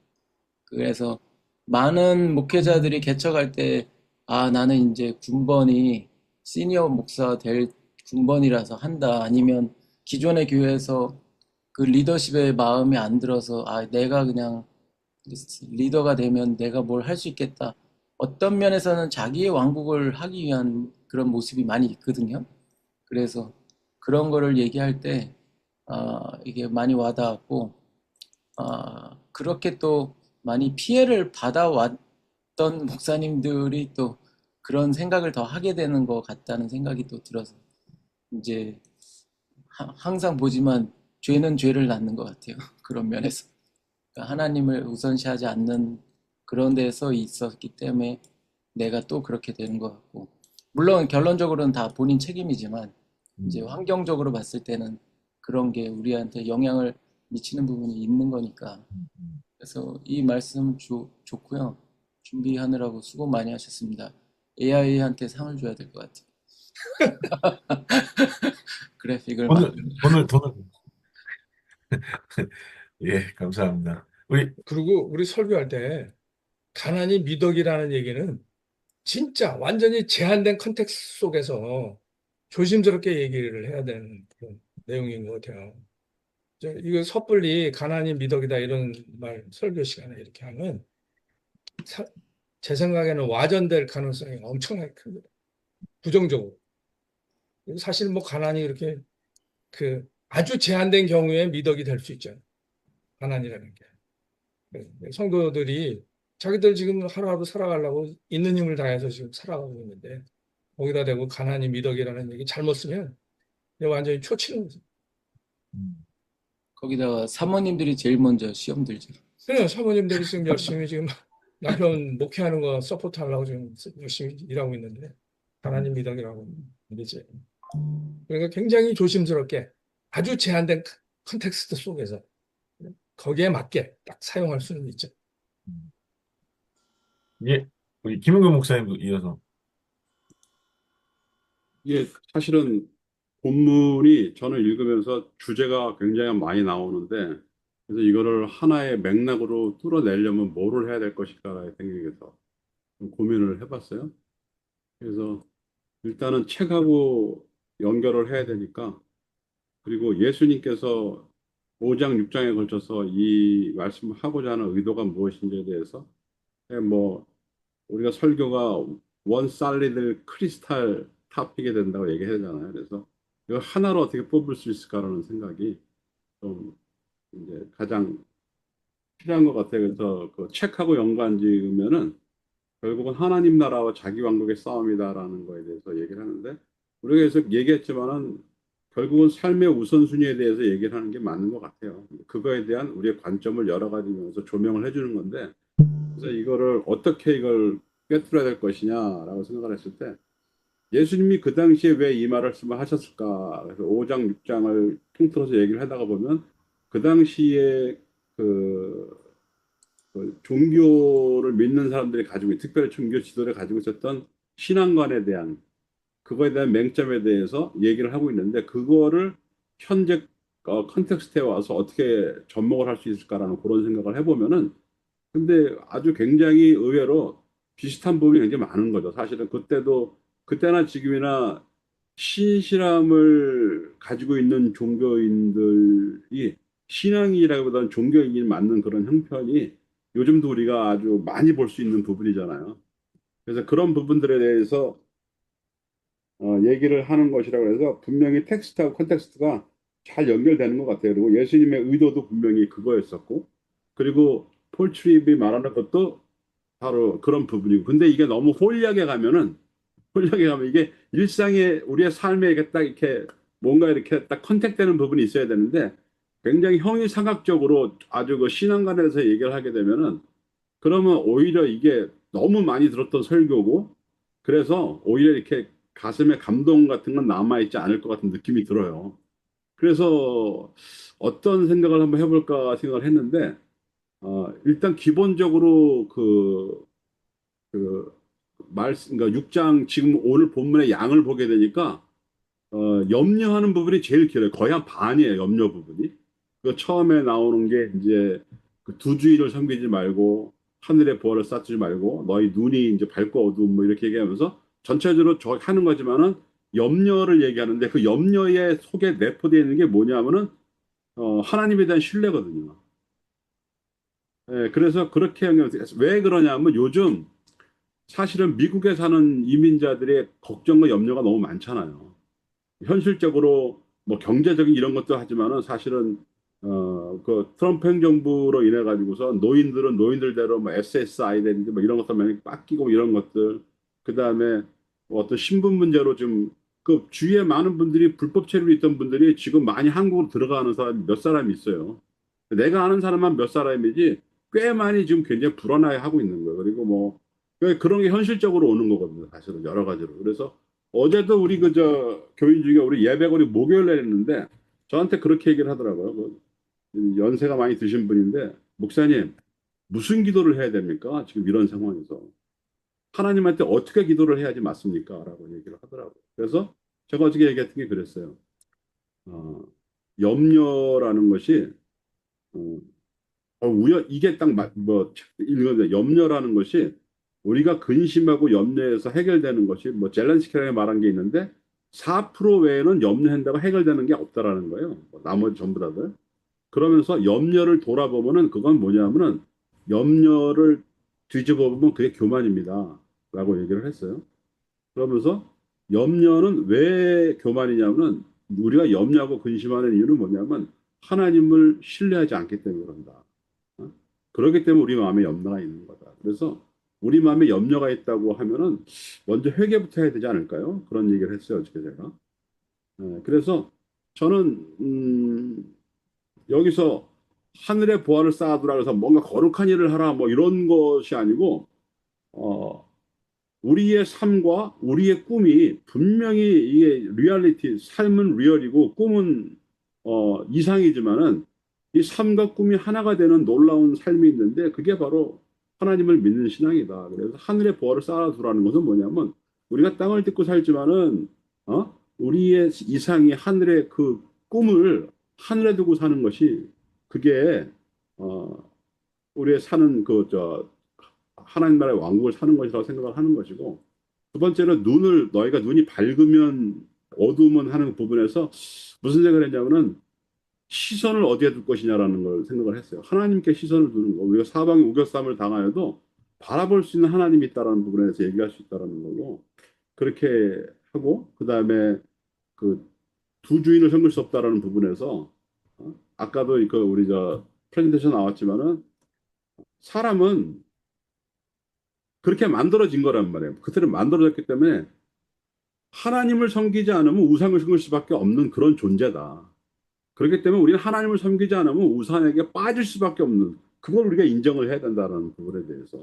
그래서 많은 목회자들이 개척할 때, 아, 나는 이제 군번이 시니어 목사 될 군번이라서 한다. 아니면 기존의 교회에서 그 리더십에 마음에 안 들어서, 아, 내가 그냥 리더가 되면 내가 뭘 할 수 있겠다. 어떤 면에서는 자기의 왕국을 하기 위한 그런 모습이 많이 있거든요. 그래서 그런 거를 얘기할 때, 이게 많이 와닿았고, 그렇게 또 많이 피해를 받아왔던 목사님들이 또 그런 생각을 더 하게 되는 것 같다는 생각이 또 들어서, 이제 항상 보지만 죄는 죄를 낳는 것 같아요. 그런 면에서. 그러니까 하나님을 우선시하지 않는 그런 데서 있었기 때문에 내가 또 그렇게 되는 것 같고, 물론 결론적으로는 다 본인 책임이지만, 이제 음, 환경적으로 봤을 때는 그런 게 우리한테 영향을 미치는 부분이 있는 거니까. 음. 그래서 이 말씀 좋고요. 준비하느라고 수고 많이 하셨습니다. AI한테 상을 줘야 될 것 같아요. 그래픽을 오늘, 만든. 오늘, 예, 감사합니다. 우리, 그리고 우리 설교할 때 가난이 미덕이라는 얘기는 진짜 완전히 제한된 컨텍스트 속에서 조심스럽게 얘기를 해야 되는 그런 내용인 것 같아요. 이거 섣불리 가난이 미덕이다 이런 말 설교 시간에 이렇게 하면 사- 제 생각에는 와전될 가능성이 엄청나게 큽니다. 부정적으로. 사실 뭐 가난이 이렇게 그 아주 제한된 경우에 미덕이 될 수 있죠. 가난이라는 게. 성도들이 자기들 지금 하루하루 살아가려고 있는 힘을 다해서 지금 살아가고 있는데 거기다 대고 가난이 미덕이라는 얘기 잘못 쓰면 이게 완전히 초치는 거죠. 음, 거기다가 사모님들이 제일 먼저 시험 들죠. 그래요. 사모님들이 지금 열심히 지금 남편 목회하는 거 서포트 하려고 지금 열심히 일하고 있는데 가난이 미덕이라고 안 되지. 그러니까 굉장히 조심스럽게 아주 제한된 컨텍스트 속에서 거기에 맞게 딱 사용할 수는 있죠. 음. 예, 우리 김은근 목사님도 이어서. 이게 사실은 본문이 저는 읽으면서 주제가 굉장히 많이 나오는데 그래서 이거를 하나의 맥락으로 뚫어내려면 뭐를 해야 될 것일까라는 생각에서 좀 고민을 해봤어요. 그래서 일단은 책하고 연결을 해야 되니까 그리고 예수님께서 5장, 6장에 걸쳐서 이 말씀을 하고자 하는 의도가 무엇인지에 대해서 뭐 우리가 설교가 원 살리드 크리스탈 탑픽이 된다고 얘기해야 되잖아요. 그래서 이걸 하나로 어떻게 뽑을 수 있을까라는 생각이 좀 이제 가장 필요한 것 같아요. 그래서 그 책하고 연관 지으면은 결국은 하나님 나라와 자기 왕국의 싸움이다라는 거에 대해서 얘기를 하는데 우리가 계속 얘기했지만은 결국은 삶의 우선순위에 대해서 얘기를 하는 게 맞는 것 같아요. 그거에 대한 우리의 관점을 여러 가지 면에서 조명을 해주는 건데 그래서 이거를 어떻게 이걸 꿰뚫어야 될 것이냐라고 생각을 했을 때 예수님이 그 당시에 왜 이 말씀을 하셨을까? 그래서 5장, 6장을 통틀어서 얘기를 하다가 보면 그 당시에 그, 그 종교를 믿는 사람들이 가지고 특별히 종교 지도를 가지고 있었던 신앙관에 대한 그거에 대한 맹점에 대해서 얘기를 하고 있는데 그거를 현재 컨텍스트에 와서 어떻게 접목을 할 수 있을까라는 그런 생각을 해보면은 근데 아주 굉장히 의외로 비슷한 부분이 굉장히 많은 거죠. 사실은 그때나 지금이나 신실함을 가지고 있는 종교인들이 신앙이라기보다는 종교인이 맞는 그런 형편이 요즘도 우리가 아주 많이 볼 수 있는 부분이잖아요. 그래서 그런 부분들에 대해서 얘기를 하는 것이라고 해서 분명히 텍스트하고 컨텍스트가 잘 연결되는 것 같아요. 그리고 예수님의 의도도 분명히 그거였었고, 그리고 폴 트립이 말하는 것도 바로 그런 부분이고. 근데 이게 너무 홀리하게 가면 이게 일상의 우리의 삶에 이게 딱 이렇게 뭔가 이렇게 딱 컨택되는 부분이 있어야 되는데 굉장히 형이상학적으로 아주 그 신앙관에서 얘기를 하게 되면은 그러면 오히려 이게 너무 많이 들었던 설교고 그래서 오히려 이렇게 가슴에 감동 같은 건 남아있지 않을 것 같은 느낌이 들어요. 그래서 어떤 생각을 한번 해볼까 생각을 했는데 일단 기본적으로 그 그러니까 6장 지금 오늘 본문의 양을 보게 되니까 염려하는 부분이 제일 길어요. 거의 한 반이에요, 염려 부분이. 그 처음에 나오는 게 이제 그 두 주인을 섬기지 말고 하늘의 보화를 쌓지 말고 너희 눈이 이제 밝고 어두움 뭐 이렇게 얘기하면서 전체적으로 저 하는 거지만은 염려를 얘기하는데 그 염려의 속에 내포되어 있는 게 뭐냐면은 하나님에 대한 신뢰거든요. 예, 그래서 그렇게 왜 그러냐면 요즘 사실은 미국에 사는 이민자들의 걱정과 염려가 너무 많잖아요. 현실적으로 뭐 경제적인 이런 것도 하지만은 사실은 그 트럼프 행정부로 인해 가지고서 노인들은 노인들대로 뭐 SSI라든지 뭐 이런 것들 많이 빡기고 이런 것들 그다음에 뭐 어떤 신분 문제로 좀 그 주위에 많은 분들이 불법 체류로 있던 분들이 지금 많이 한국으로 들어가는 사람이 몇 사람이 있어요. 내가 아는 사람만 몇 사람이지 꽤 많이 지금 굉장히 불안해 하고 있는 거예요. 그리고 뭐 그런 게 현실적으로 오는 거거든요. 사실은 여러 가지로. 그래서 어제도 우리 그저 교인 중에 우리 예배 우리 목요일 날 했는데 저한테 그렇게 얘기를 하더라고요. 연세가 많이 드신 분인데 목사님 무슨 기도를 해야 됩니까? 지금 이런 상황에서 하나님한테 어떻게 기도를 해야지 맞습니까? 라고 얘기를 하더라고요. 그래서 제가 어저께 얘기했던 게 그랬어요. 어, 염려라는 것이 어, 이게 딱 읽었는데 염려라는 것이 우리가 근심하고 염려해서 해결되는 것이 뭐 젤렌스키가 말한 게 있는데 4% 외에는 염려한다고 해결되는 게 없다라는 거예요. 뭐 나머지 전부 다들. 그러면서 염려를 돌아보면은 그건 뭐냐면은 염려를 뒤집어 보면 그게 교만입니다. 라고 얘기를 했어요. 그러면서 염려는 왜 교만이냐면은 우리가 염려하고 근심하는 이유는 뭐냐면 하나님을 신뢰하지 않기 때문에 그런다. 어? 그렇기 때문에 우리 마음에 염려가 있는 거다. 그래서 우리 마음에 염려가 있다고 하면은 먼저 회개부터 해야 되지 않을까요? 그런 얘기를 했어요, 어저께 제가. 그래서 저는 여기서 하늘의 보화를 쌓아두라 그래서 뭔가 거룩한 일을 하라 뭐 이런 것이 아니고 어, 우리의 삶과 우리의 꿈이 분명히 이게 리얼리티, 삶은 리얼이고 꿈은 이상이지만은 이 삶과 꿈이 하나가 되는 놀라운 삶이 있는데 그게 바로 하나님을 믿는 신앙이다. 그래서 하늘의 보화를 쌓아두라는 것은 뭐냐면 우리가 땅을 딛고 살지만은 우리의 이상이 하늘의 그 꿈을 하늘에 두고 사는 것이 그게 어, 우리의 사는 하나님 나라의 왕국을 사는 것이라고 생각을 하는 것이고 두 번째는 너희가 눈이 밝으면 어두우면 하는 부분에서 무슨 생각을 했냐면은 시선을 어디에 둘 것이냐라는 걸 생각을 했어요. 하나님께 시선을 두는 거. 우리가 사방에 우겨쌈을 당하여도 바라볼 수 있는 하나님이 있다라는 부분에 대해서 얘기할 수 있다라는 걸로 그렇게 하고 그다음에 그 두 주인을 섬길 수 없다라는 부분에서 아까도 우리 저 프레젠테이션 나왔지만은 사람은 그렇게 만들어진 거란 말이에요. 그들은 만들어졌기 때문에 하나님을 섬기지 않으면 우상을 섬길 수밖에 없는 그런 존재다. 그렇기 때문에 우리는 하나님을 섬기지 않으면 우상에게 빠질 수밖에 없는 그걸 우리가 인정을 해야 된다는 부분에 대해서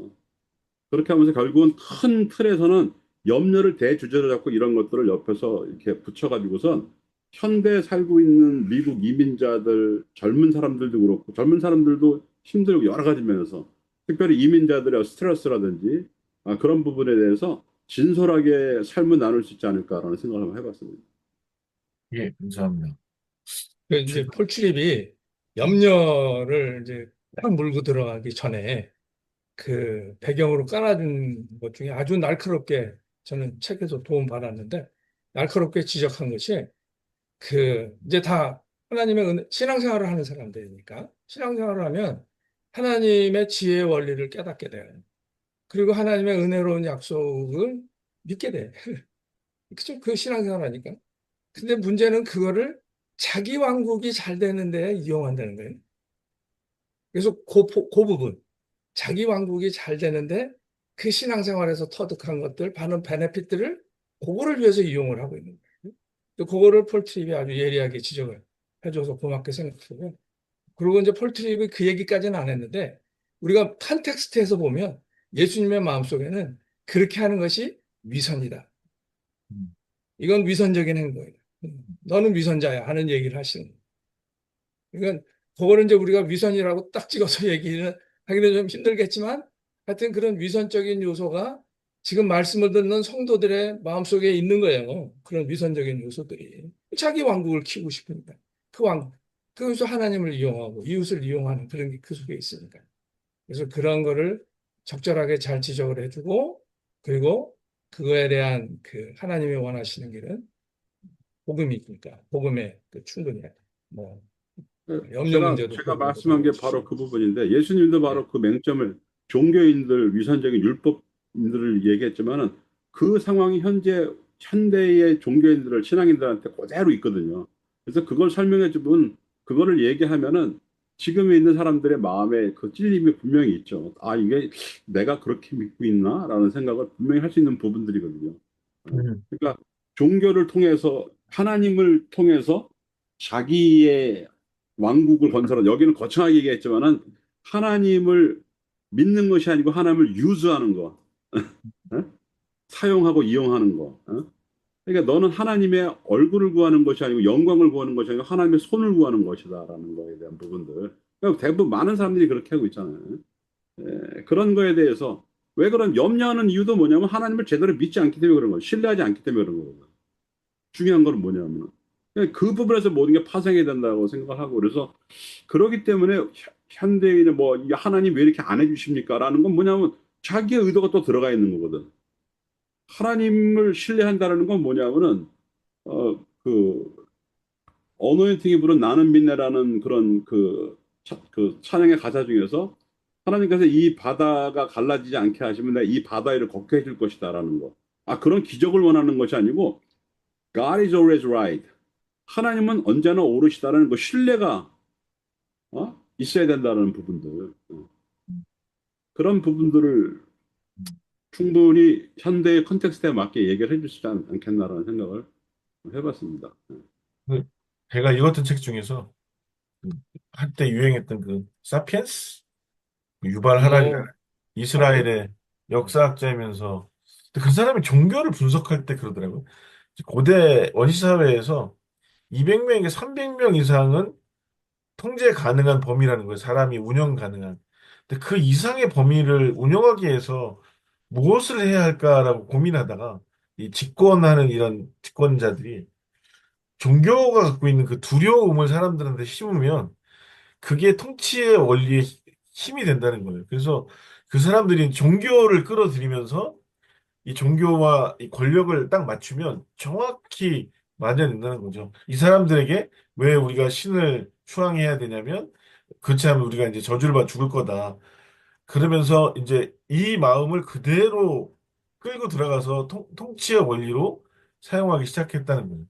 그렇게 하면서 결국은 큰 틀에서는 염려를 대주제로 잡고 이런 것들을 옆에서 이렇게 붙여가지고선 현대에 살고 있는 미국 이민자들 젊은 사람들도 그렇고 젊은 사람들도 힘들고 여러 가지 면에서 특별히 이민자들의 스트레스라든지 그런 부분에 대해서 진솔하게 삶을 나눌 수 있지 않을까라는 생각을 한번 해봤습니다. 예, 감사합니다. 그 이제 폴트립이 염려를 이제 딱 물고 들어가기 전에 그 배경으로 깔아준 것 중에 아주 날카롭게 저는 책에서 도움 받았는데 날카롭게 지적한 것이 그 이제 다 하나님의 신앙생활을 하는 사람들이니까 신앙생활을 하면 하나님의 지혜의 원리를 깨닫게 돼요. 그리고 하나님의 은혜로운 약속을 믿게 돼. 그죠? 그 신앙생활 하니까. 근데 문제는 그거를 자기 왕국이 잘 되는 데 이용한다는 거예요. 그래서 그 부분, 자기 왕국이 잘 되는데 그 신앙생활에서 터득한 것들, 많은 베네핏들을 그거를 위해서 이용을 하고 있는 거예요. 또 그거를 폴 트립이 아주 예리하게 지적을 해줘서 고맙게 생각하고요. 그리고 이제 폴 트립이 그 얘기까지는 안 했는데 우리가 컨텍스트에서 보면 예수님의 마음속에는 그렇게 하는 것이 위선이다. 음, 이건 위선적인 행동이다. 너는 위선자야 하는 얘기를 하시는 거예요. 그러니까 그거를 이제 우리가 위선이라고 딱 찍어서 얘기를 하기는 좀 힘들겠지만 하여튼 그런 위선적인 요소가 지금 말씀을 듣는 성도들의 마음속에 있는 거예요. 그런 위선적인 요소들이. 자기 왕국을 키우고 싶으니까. 그 왕국. 그래서 하나님을 이용하고 이웃을 이용하는 그런 게 그 속에 있으니까. 그래서 그런 거를 적절하게 잘 지적을 해주고 그리고 그거에 대한 그 하나님이 원하시는 길은 복음이니까 복음에 그 충분히 뭐 염려 문제도 제가 그런 말씀한 게 바로 그 부분인데 예수님도 예. 바로 그 맹점을 종교인들, 위선적인 율법인들을 얘기했지만은 그 상황이 현대의 종교인들을 신앙인들한테 그대로 있거든요. 그래서 그걸 설명해 주면 그거를 얘기하면은 지금에 있는 사람들의 마음에 그 찔림이 분명히 있죠. 이게 내가 그렇게 믿고 있나라는 생각을 분명히 할 수 있는 부분들이거든요. 음, 그러니까 종교를 통해서 하나님을 통해서 자기의 왕국을 건설한 여기는 거창하게 얘기했지만은 하나님을 믿는 것이 아니고 하나님을 유즈하는 거, 어? 사용하고 이용하는 거. 그러니까 너는 하나님의 얼굴을 구하는 것이 아니고 영광을 구하는 것이 아니고 하나님의 손을 구하는 것이다라는 거에 대한 부분들. 그러니까 대부분 많은 사람들이 그렇게 하고 있잖아요. 그런 거에 대해서 왜 그런 염려하는 이유도 뭐냐면 하나님을 제대로 믿지 않기 때문에 그런 거예요. 신뢰하지 않기 때문에 그런 거거든요. 중요한 건 뭐냐면 그 부분에서 모든 게 파생이 된다고 생각하고 그래서 그러기 때문에 현대인은 뭐 하나님 왜 이렇게 안 해주십니까? 라는 건 뭐냐면 자기의 의도가 또 들어가 있는 거거든. 하나님을 신뢰한다는 건 뭐냐면은 그 어노인팅이 부른 나는 믿네라는 그런 그 찬양의 가사 중에서 하나님께서 이 바다가 갈라지지 않게 하시면 내가 이 바다 위를 걷게 해줄 것이다라는 거. 그런 기적을 원하는 것이 아니고 God is always right. 하나님은 언제나 옳으시다라는 그 신뢰가 있어야 된다는 부분들. 그런 부분들을 충분히 현대의 컨텍스트에 맞게 얘기를 해주시지 않겠나라는 생각을 해봤습니다. 그 제가 읽었던 책 중에서 그 한때 유행했던 그 사피엔스 유발 하라리라는 뭐 이스라엘의 역사학자이면서 근데 그 사람이 종교를 분석할 때 그러더라고요. 고대 원시 사회에서 200명에게 300명 이상은 통제 가능한 범위라는 거예요. 사람이 운영 가능한. 근데 그 이상의 범위를 운영하기 위해서 무엇을 해야 할까라고 고민하다가 이 집권하는 이런 집권자들이 종교가 갖고 있는 그 두려움을 사람들한테 심으면 그게 통치의 원리의 힘이 된다는 거예요. 그래서 그 사람들이 종교를 끌어들이면서 이 종교와 이 권력을 딱 맞추면 정확히 맞아낸다는 거죠. 이 사람들에게 왜 우리가 신을 추앙해야 되냐면 그렇지 않으면 우리가 이제 저주를 받아 죽을 거다. 그러면서 이제 이 마음을 그대로 끌고 들어가서 통치의 원리로 사용하기 시작했다는 거예요.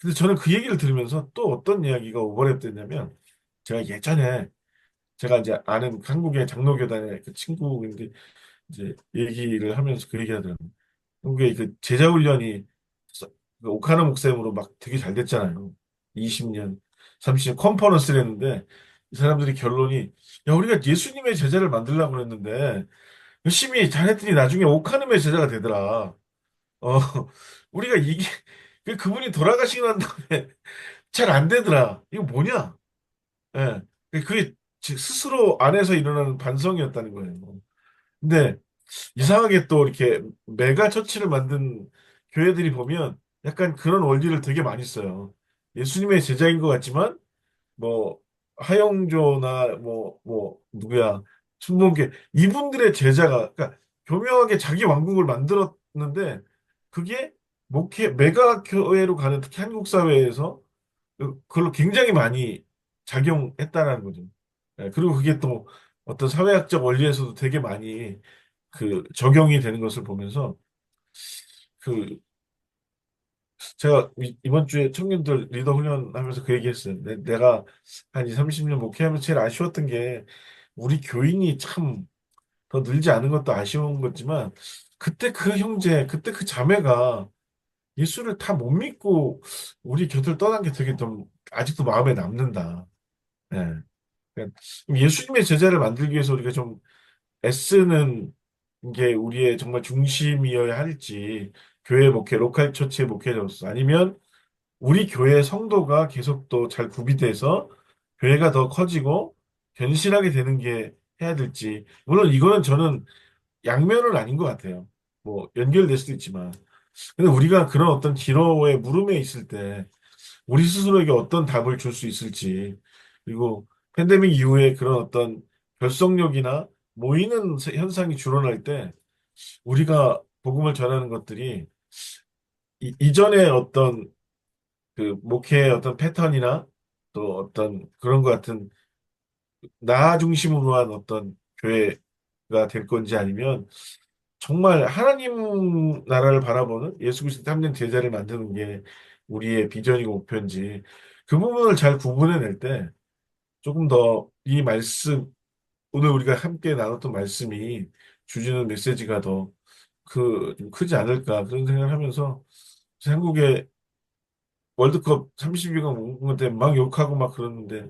근데 저는 그 얘기를 들으면서 또 어떤 이야기가 오버랩 됐냐면 제가 예전에 제가 이제 아는 한국의 장로교단의 그 친구인데 이제 얘기를 하면서 그 얘기 하더라고요. 한국의 그 제자 훈련이 그 오카노 목사님으로 막 되게 잘 됐잖아요. 20년, 30년 컨퍼런스를 했는데 이 사람들이 결론이 야, 우리가 예수님의 제자를 만들려고 그랬는데 열심히 잘했더니 나중에 오카노의 제자가 되더라. 어, 우리가 이게 그분이 돌아가시고 난 다음에 잘 안 되더라. 이거 뭐냐? 예. 그게 스스로 안에서 일어나는 반성이었다는 거예요. 근데 이상하게 또 이렇게 메가 처치를 만든 교회들이 보면 약간 그런 원리를 되게 많이 써요. 예수님의 제자인 것 같지만 뭐 하영조나 누구야 순복음교회 이분들의 제자가 그러니까 교묘하게 자기 왕국을 만들었는데 그게 메가 교회로 가는 특히 한국 사회에서 그걸로 굉장히 많이 작용했다라는 거죠. 예, 그리고 그게 또 어떤 사회학적 원리에서도 되게 많이 그 적용이 되는 것을 보면서 그 제가 이번 주에 청년들 리더 훈련하면서 그 얘기했어요. 내가 한 2, 30년 목회하면서 제일 아쉬웠던 게 우리 교인이 참 더 늘지 않은 것도 아쉬운 거지만 그때 그 형제, 그때 그 자매가 예수를 다 못 믿고 우리 곁을 떠난 게 되게 좀 아직도 마음에 남는다. 예. 그러니까 예수님의 제자를 만들기 위해서 우리가 좀 애쓰는 게 우리의 정말 중심이어야 할지 교회 목회, 로컬 처치의 목회자로서 아니면 우리 교회 성도가 계속 또 잘 구비돼서 교회가 더 커지고 견실하게 되는 게 해야 될지 물론 이거는 저는 양면은 아닌 것 같아요. 뭐 연결될 수도 있지만 근데 우리가 그런 어떤 기로에 물음에 있을 때 우리 스스로에게 어떤 답을 줄 수 있을지, 그리고 팬데믹 이후에 그런 어떤 결속력이나 모이는 현상이 줄어날 때 우리가 복음을 전하는 것들이 이전의 어떤 그 목회의 어떤 패턴이나 또 어떤 그런 것 같은 나 중심으로 한 어떤 교회가 될 건지 아니면 정말 하나님 나라를 바라보는 예수 그리스도 참된 제자를 만드는 게 우리의 비전이고 목표인지 그 부분을 잘 구분해낼 때 조금 더 이 말씀, 오늘 우리가 함께 나눴던 말씀이 주시는 메시지가 더 좀 크지 않을까 그런 생각을 하면서 한국의 월드컵 32강 먹은 때막 욕하고 막 그러는데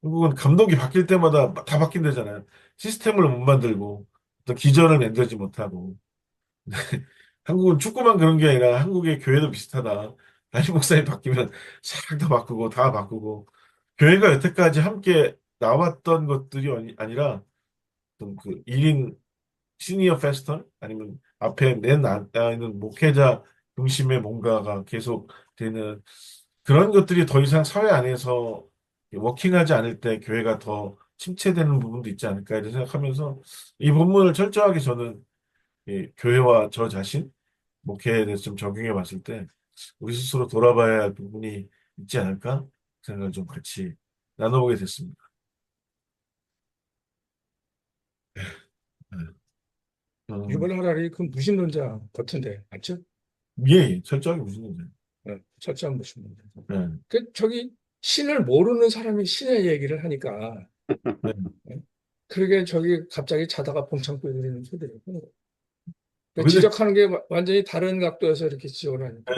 한국은 감독이 바뀔 때마다 다 바뀐다잖아요. 시스템을 못 만들고 또 기전을 만들지 못하고 한국은 축구만 그런 게 아니라 한국의 교회도 비슷하다. 담임 목사님 바뀌면 싹 다 바꾸고 다 바꾸고 교회가 여태까지 함께 나왔던 것들이 아니라 좀 그 1인 시니어 페스턴 아니면 앞에 나와 있는 목회자 중심의 뭔가가 계속 되는 그런 것들이 더 이상 사회 안에서 워킹하지 않을 때 교회가 더 침체되는 부분도 있지 않을까 이런 생각하면서 이 본문을 철저하게 저는 이 교회와 저 자신 목회에 대해서 좀 적용해 봤을 때 우리 스스로 돌아봐야 할 부분이 있지 않을까 생각을 좀 같이 나눠보게 됐습니다. 네. 어, 유발 하라리 그 무신론자 같은데 맞죠? 예, 예, 철저하게 무슨 문제예요? 철저한 무신론자. 네, 저기 신을 모르는 사람이 신의 얘기를 하니까 네. 예? 그러게 저기 갑자기 자다가 봉창고 이러는 소리를 하는 거예요. 그러니까 근데, 지적하는 게 완전히 다른 각도에서 이렇게 지적을 하니까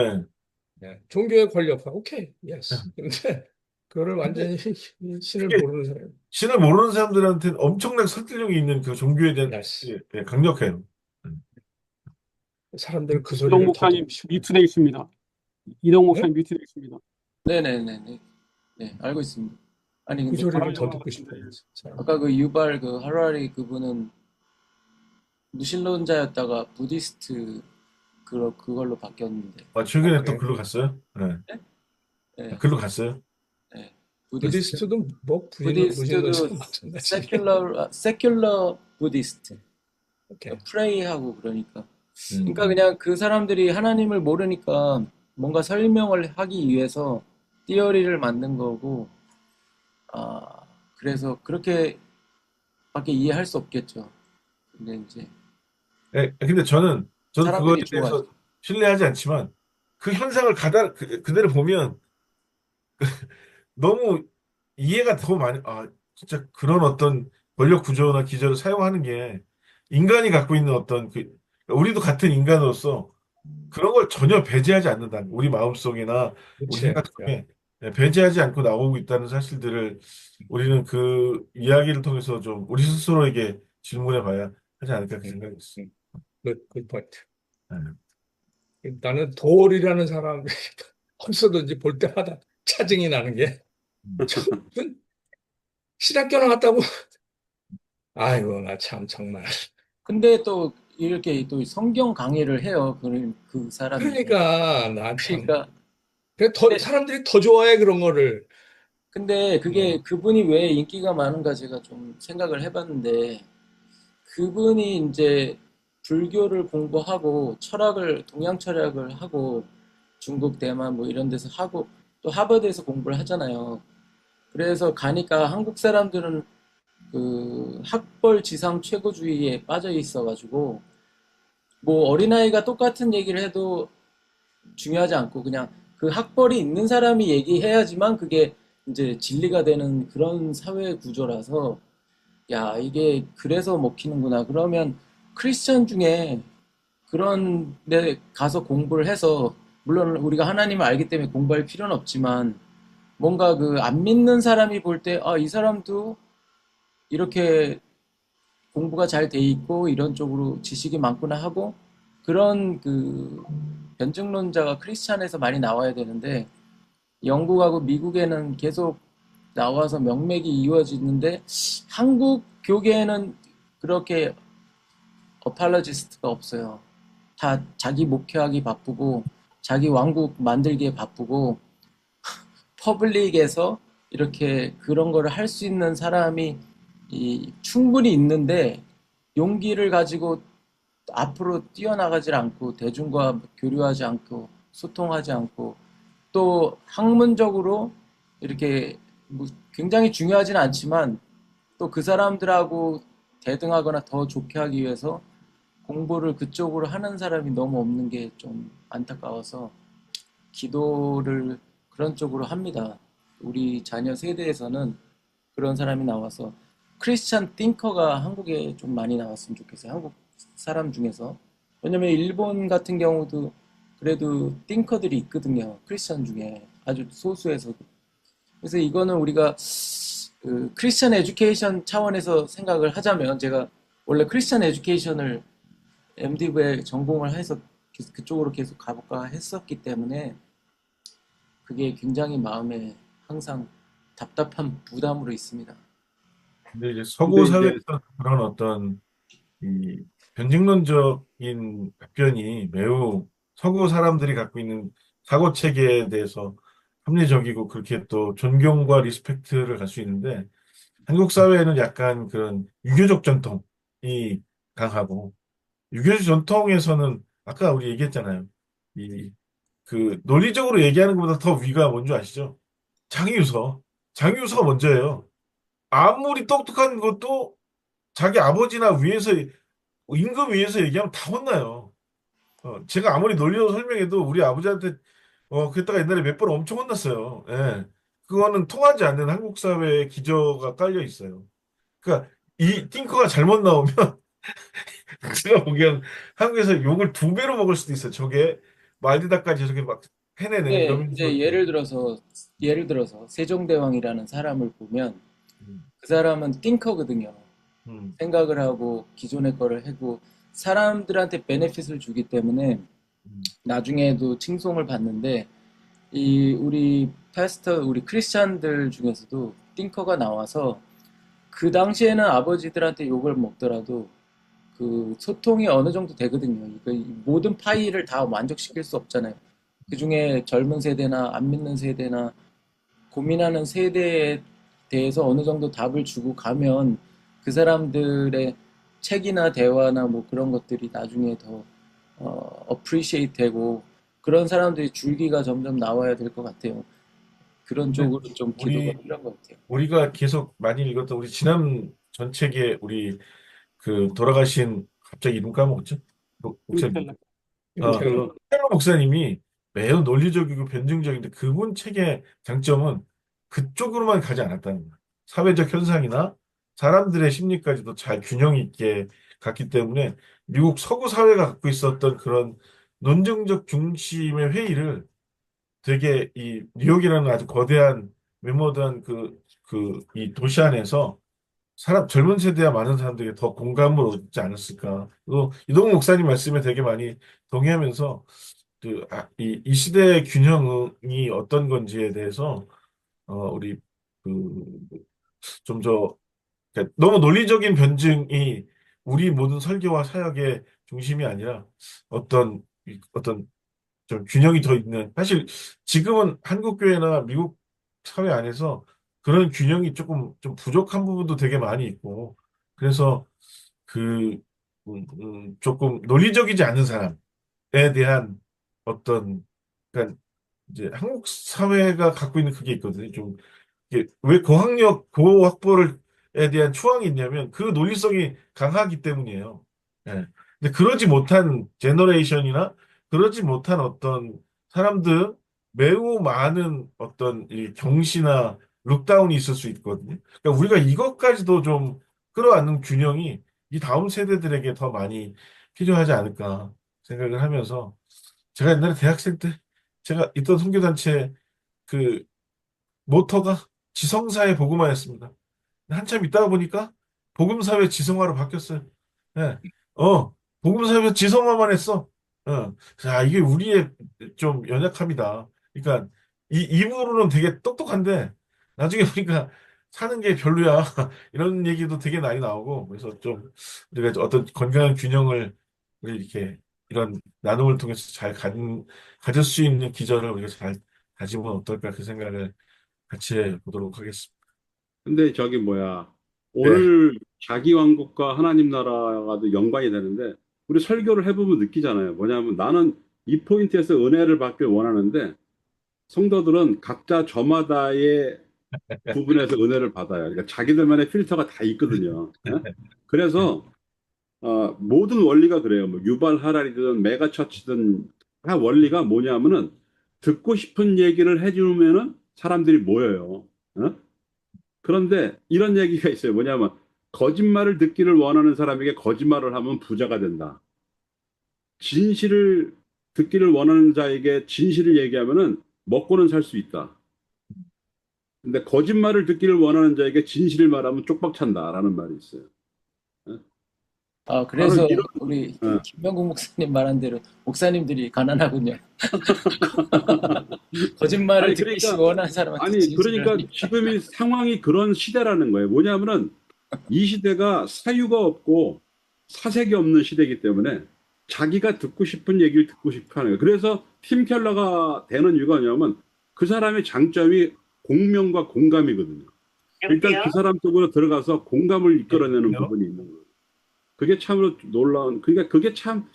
네, 예. 종교의 권력화 오케이 예스. 근데 그거를 근데 완전히 신을 그게 모르는 사람 신을 모르는 사람들한테는 엄청나게 설득력이 있는 그 종교에 대한 예스. 예, 강력해요. 사람들은 그 이동 소리를 더 목사님 듣고 싶어. 뮤트되어 있습니다. 이동 네? 목사님 뮤트되어 있습니다. 네네네네. 네, 알고 있습니다. 아니, 그 근데 소리를 더 아, 듣고 싶어요. 사람. 아까 그 유발 그 하라리 그분은 무신론자였다가 부디스트 그걸로 바뀌었는데. 아 최근에 또 그래요? 글로 갔어요? 네. 네, 글로 갔어요? 네. 부디스트. 부디스트도 뭐 부디스트도 무신론자가 마찬가지. 세큘러 부디스트. 오케이. 프레이하고 그러니까. 그러니까 음. 그냥 그 사람들이 하나님을 모르니까 뭔가 설명을 하기 위해서 띠어리를 만든 거고, 아, 그래서 그렇게밖에 이해할 수 없겠죠. 근데 이제 근데 저는 그거에 사람들이 좋아하죠. 대해서 신뢰하지 않지만 그 현상을 그대로 보면 너무 이해가 더 많이, 진짜 그런 어떤 권력 구조나 기저를 사용하는 게 인간이 갖고 있는 어떤 우리도 같은 인간으로서 그런 걸 전혀 배제하지 않는다. 우리 마음속이나 우리 그치. 생각 속에 배제하지 않고 나오고 있다는 사실들을 우리는 그 이야기를 통해서 좀 우리 스스로에게 질문해 봐야 하지 않을까 그 생각이 있어. 굿 포인트. 네. 나는 돌이라는 사람 없어든지 볼 때마다 짜증이 나는 게 저분 신학교 나갔다고 아이고 나 참 정말 근데 또 이렇게 또 성경 강의를 해요. 그 사람이. 그러니까 난 참 그러니까 그래 더 근데, 사람들이 더 좋아해 그런 거를 근데 어, 그게 그분이 왜 인기가 많은가 제가 좀 생각을 해봤는데 그분이 이제 불교를 공부하고 철학을 동양 철학을 하고 중국, 대만 뭐 이런 데서 하고 또 하버드에서 공부를 하잖아요. 그래서 가니까 한국 사람들은 그 학벌 지상 최고주의에 빠져 있어가지고 뭐 어린아이가 똑같은 얘기를 해도 중요하지 않고 그냥 그 학벌이 있는 사람이 얘기해야지만 그게 이제 진리가 되는 그런 사회 구조라서 야, 이게 그래서 먹히는구나. 그러면 크리스천 중에 그런 데 가서 공부를 해서 물론 우리가 하나님을 알기 때문에 공부할 필요는 없지만 뭔가 그 안 믿는 사람이 볼 때 아, 이 사람도 이렇게 공부가 잘 돼 있고 이런 쪽으로 지식이 많구나 하고 그런 그 변증론자가 크리스찬에서 많이 나와야 되는데 영국하고 미국에는 계속 나와서 명맥이 이루어지는데 한국 교계에는 그렇게 어팔러지스트가 없어요. 다 자기 목회하기 바쁘고 자기 왕국 만들기에 바쁘고 퍼블릭에서 이렇게 그런 거를 할 수 있는 사람이 충분히 있는데 용기를 가지고 앞으로 뛰어나가질 않고 대중과 교류하지 않고 소통하지 않고 또 학문적으로 이렇게 뭐 굉장히 중요하지는 않지만 또 그 사람들하고 대등하거나 더 좋게 하기 위해서 공부를 그쪽으로 하는 사람이 너무 없는 게 좀 안타까워서 기도를 그런 쪽으로 합니다. 우리 자녀 세대에서는 그런 사람이 나와서 크리스찬 띵커가 한국에 좀 많이 나왔으면 좋겠어요. 한국 사람 중에서. 왜냐면 일본 같은 경우도 그래도 띵커들이 있거든요. 크리스찬 중에 아주 소수에서도. 그래서 이거는 우리가 그 크리스찬 에듀케이션 차원에서 생각을 하자면 제가 원래 크리스찬 에듀케이션을 MD부에 전공을 해서 그쪽으로 계속 가볼까 했었기 때문에 그게 굉장히 마음에 항상 답답한 부담으로 있습니다. 근데 이제 근데 서구 이제 사회에서 그런 어떤 이 변증론적인 답변이 매우 서구 사람들이 갖고 있는 사고 체계에 대해서 합리적이고 그렇게 또 존경과 리스펙트를 갈 수 있는데 한국 사회에는 약간 그런 유교적 전통이 강하고 유교적 전통에서는 아까 우리 얘기했잖아요. 이 그 논리적으로 얘기하는 것보다 더 위가 뭔지 아시죠? 장유서. 장유서가 먼저예요. 아무리 똑똑한 것도 자기 아버지나 위에서 임금 위에서 얘기하면 다 혼나요. 제가 아무리 논리로 설명해도 우리 아버지한테 그랬다가 옛날에 몇 번 엄청 혼났어요. 예. 그거는 통하지 않는 한국 사회의 기저가 깔려 있어요. 그러니까 이 띵커가 잘못 나오면 제가 보기엔 한국에서 욕을 두 배로 먹을 수도 있어요. 저게 말디다까지 저렇게 막 해내네 근데 이러면서 이제 예를 들어서 세종대왕이라는 사람을 보면 음, 그 사람은 띵커거든요. 음, 생각을 하고 기존의 거를 하고 사람들한테 베네핏을 주기 때문에 음, 나중에도 칭송을 받는데 이 우리 파스터 우리 크리스찬들 중에서도 띵커가 나와서 그 당시에는 아버지들한테 욕을 먹더라도 그 소통이 어느 정도 되거든요. 이 모든 파일을 다 만족시킬 수 없잖아요. 그중에 젊은 세대나 안 믿는 세대나 고민하는 세대에 대해서 어느 정도 답을 주고 가면 그 사람들의 책이나 대화나 뭐 그런 것들이 나중에 더 appreciate 되고 그런 사람들이 줄기가 점점 나와야 될 것 같아요. 그런 근데 쪽으로 좀 기도가 우리 필요한 것 같아요. 우리가 계속 많이 읽었던 우리 지난 전책에 우리 그 돌아가신 갑자기 이름 까먹었죠? 목사님. 임태훈 임펠러 헬로 목사님이 매우 논리적이고 변증적인데 그분 책의 장점은 그쪽으로만 가지 않았다는 거예요. 사회적 현상이나 사람들의 심리까지도 잘 균형 있게 갔기 때문에 미국 서구 사회가 갖고 있었던 그런 논증적 중심의 회의를 되게 이 뉴욕이라는 아주 거대한 메모드한 이 도시 안에서 젊은 세대와 많은 사람들이 더 공감을 얻지 않았을까. 또 이동욱 목사님 말씀에 되게 많이 동의하면서 이 시대의 균형이 어떤 건지에 대해서 우리 그좀저 그러니까 너무 논리적인 변증이 우리 모든 설교와 사역의 중심이 아니라 어떤 좀 균형이 더 있는 사실 지금은 한국 교회나 미국 사회 안에서 그런 균형이 조금 좀 부족한 부분도 되게 많이 있고 그래서 그 조금 논리적이지 않은 사람에 대한 어떤 그러니까 이제 한국 사회가 갖고 있는 그게 있거든요. 좀 이게 왜 고학력 고학벌에 대한 추앙이 있냐면 그 논리성이 강하기 때문이에요. 예. 근데 그러지 못한 제너레이션이나 그러지 못한 어떤 사람들 매우 많은 어떤 이 경시나 룩다운이 있을 수 있거든요. 그러니까 우리가 이것까지도 좀 끌어안는 균형이 이 다음 세대들에게 더 많이 필요하지 않을까 생각을 하면서 제가 옛날에 대학생 때 제가 있던 선교단체 그 모터가 지성사회 복음화였습니다. 한참 있다가 보니까 복음사회 지성화로 바뀌었어요. 예. 복음사회 지성화만 했어. 자, 이게 우리의 좀 연약함이다. 그러니까 입으로는 되게 똑똑한데 나중에 보니까 사는 게 별로야. 이런 얘기도 되게 많이 나오고 그래서 좀 우리가 어떤 건강한 균형을 우리 이렇게 이런 나눔을 통해서 가질 수 있는 기절을 우리가 잘 가지면 어떨까 그 생각을 같이 해보도록 하겠습니다. 근데 저기 뭐야, 네. 오늘 자기 왕국과 하나님 나라가도 연관이 되는데 우리 설교를 해보면 느끼잖아요. 뭐냐면 나는 이 포인트에서 은혜를 받길 원하는데 성도들은 각자 저마다의 부분에서 은혜를 받아요. 그러니까 자기들만의 필터가 다 있거든요. 예? 그래서 모든 원리가 그래요. 뭐 유발 하랄이든 메가처치든 다 원리가 뭐냐면은 듣고 싶은 얘기를 해주면은 사람들이 모여요. 어? 그런데 이런 얘기가 있어요. 뭐냐면 거짓말을 듣기를 원하는 사람에게 거짓말을 하면 부자가 된다. 진실을 듣기를 원하는 자에게 진실을 얘기하면은 먹고는 살 수 있다. 근데 거짓말을 듣기를 원하는 자에게 진실을 말하면 쪽박 찬다라는 말이 있어요. 예? 나는 그래서 이런 우리 예. 김명국 목사님 말한 대로 목사님들이 가난하군요. 거짓말을 아니 듣기 그러니까 원하는 사람한테 진실을 그러니까 하니까. 지금 이 상황이 그런 시대라는 거예요. 뭐냐면은 이 시대가 사유가 없고 사색이 없는 시대이기 때문에 자기가 듣고 싶은 얘기를 듣고 싶어 하는 거예요. 그래서 팀 켈러가 되는 이유가 뭐냐면 그 사람의 장점이 공명과 공감이거든요. 일단 그 사람 쪽으로 들어가서 공감을 이끌어내는 여보세요? 부분이 있는 거예요. 그게 참으로 놀라운, 그러니까 그게 참,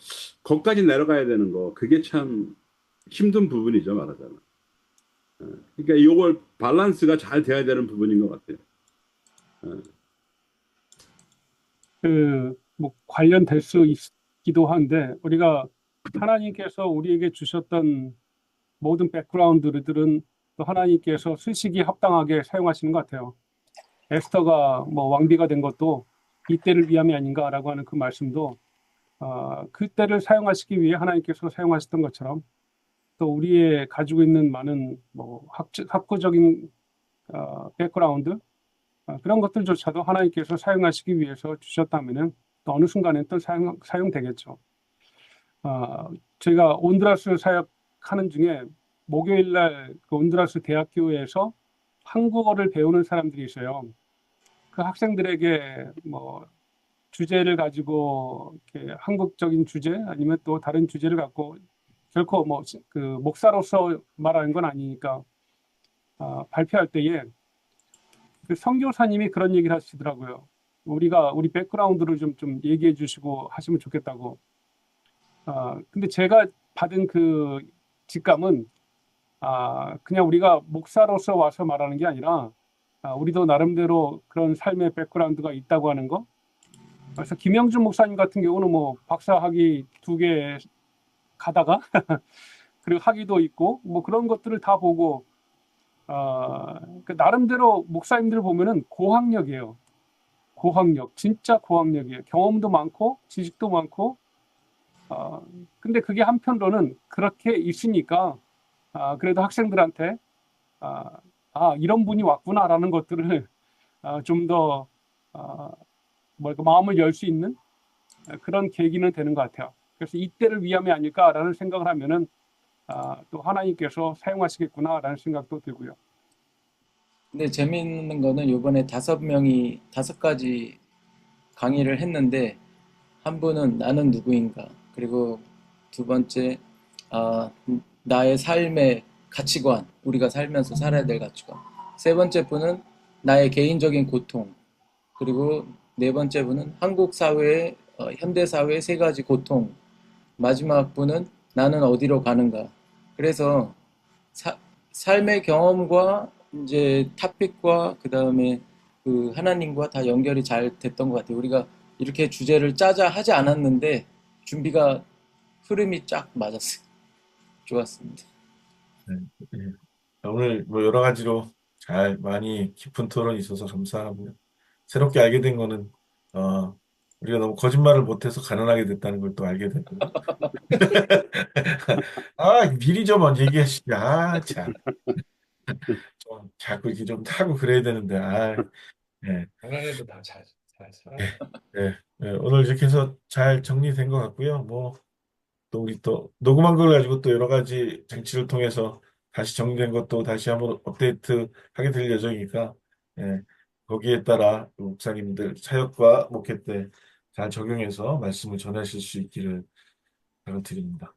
거기까지 내려가야 되는 거, 그게 참 힘든 부분이죠, 말하자면. 그러니까 이걸 밸런스가 잘 돼야 되는 부분인 것 같아요. 뭐 관련될 수 있기도 한데 우리가 하나님께서 우리에게 주셨던 모든 백그라운드들은 또 하나님께서 쓰시기 합당하게 사용하시는 것 같아요. 에스더가 뭐 왕비가 된 것도 이때를 위함이 아닌가라고 하는 그 말씀도 그때를 사용하시기 위해 하나님께서 사용하셨던 것처럼 또 우리의 가지고 있는 많은 뭐 학구적인 백그라운드 그런 것들조차도 하나님께서 사용하시기 위해서 주셨다면은 또 어느 순간에 또 사용되겠죠. 제가 온두라스 사역하는 중에 목요일 날그 온두라스 대학교에서 한국어를 배우는 사람들이 있어요. 그 학생들에게 뭐 주제를 가지고 이렇게 한국적인 주제 아니면 또 다른 주제를 갖고 결코 뭐 그 목사로서 말하는 건 아니니까 발표할 때에 그 선교사님이 그런 얘기를 하시더라고요. 우리 백그라운드를 좀 얘기해 주시고 하시면 좋겠다고. 근데 제가 받은 그 직감은 그냥 우리가 목사로서 와서 말하는 게 아니라 우리도 나름대로 그런 삶의 백그라운드가 있다고 하는 거. 그래서 김영준 목사님 같은 경우는 뭐 박사학위 2개 가다가 그리고 학위도 있고 뭐 그런 것들을 다 보고 그 나름대로 목사님들 보면은 고학력이에요. 고학력, 진짜 고학력이에요. 경험도 많고 지식도 많고 근데 그게 한편으로는 그렇게 있으니까 그래도 학생들한테 이런 분이 왔구나라는 것들을 좀 더 뭐랄까 마음을 열 수 있는 그런 계기는 되는 것 같아요. 그래서 이때를 위함이 아닐까라는 생각을 하면은 또 하나님께서 사용하시겠구나라는 생각도 들고요. 근데 재미있는 거는 이번에 5명이 5가지 강의를 했는데 한 분은 나는 누구인가, 그리고 두 번째 나의 삶의 가치관, 우리가 살면서 살아야 될 가치관, 세 번째 분은 나의 개인적인 고통, 그리고 네 번째 분은 한국 사회의 현대 사회의 3가지 고통, 마지막 분은 나는 어디로 가는가. 그래서 사- 삶의 경험과 이제 타픽과 그 다음에 그 하나님과 다 연결이 잘 됐던 것 같아요. 우리가 이렇게 주제를 짜자 하지 않았는데 준비가 흐름이 쫙 맞았어요. 좋았습니다. 네, 네. 오늘 뭐 여러 가지로 잘 많이 깊은 토론이 있어서 감사하고요. 새롭게 알게 된 거는 어, 우리가 너무 거짓말을 못해서 가난하게 됐다는 걸 또 알게 되고. 미리 좀 얘기하시지. 참. 좀 자꾸 이렇게 좀 타고 그래야 되는데. 예, 가난해도 다 잘 예, 살아요. 예, 예. 오늘 이렇게 해서 잘 정리된 것 같고요. 뭐, 또 우리 또 녹음한 걸 가지고 또 여러 가지 장치를 통해서 다시 정리된 것도 다시 한번 업데이트 하게 될 예정이니까, 예, 거기에 따라 목사님들 사역과 목회 때 잘 적용해서 말씀을 전하실 수 있기를 바라드립니다.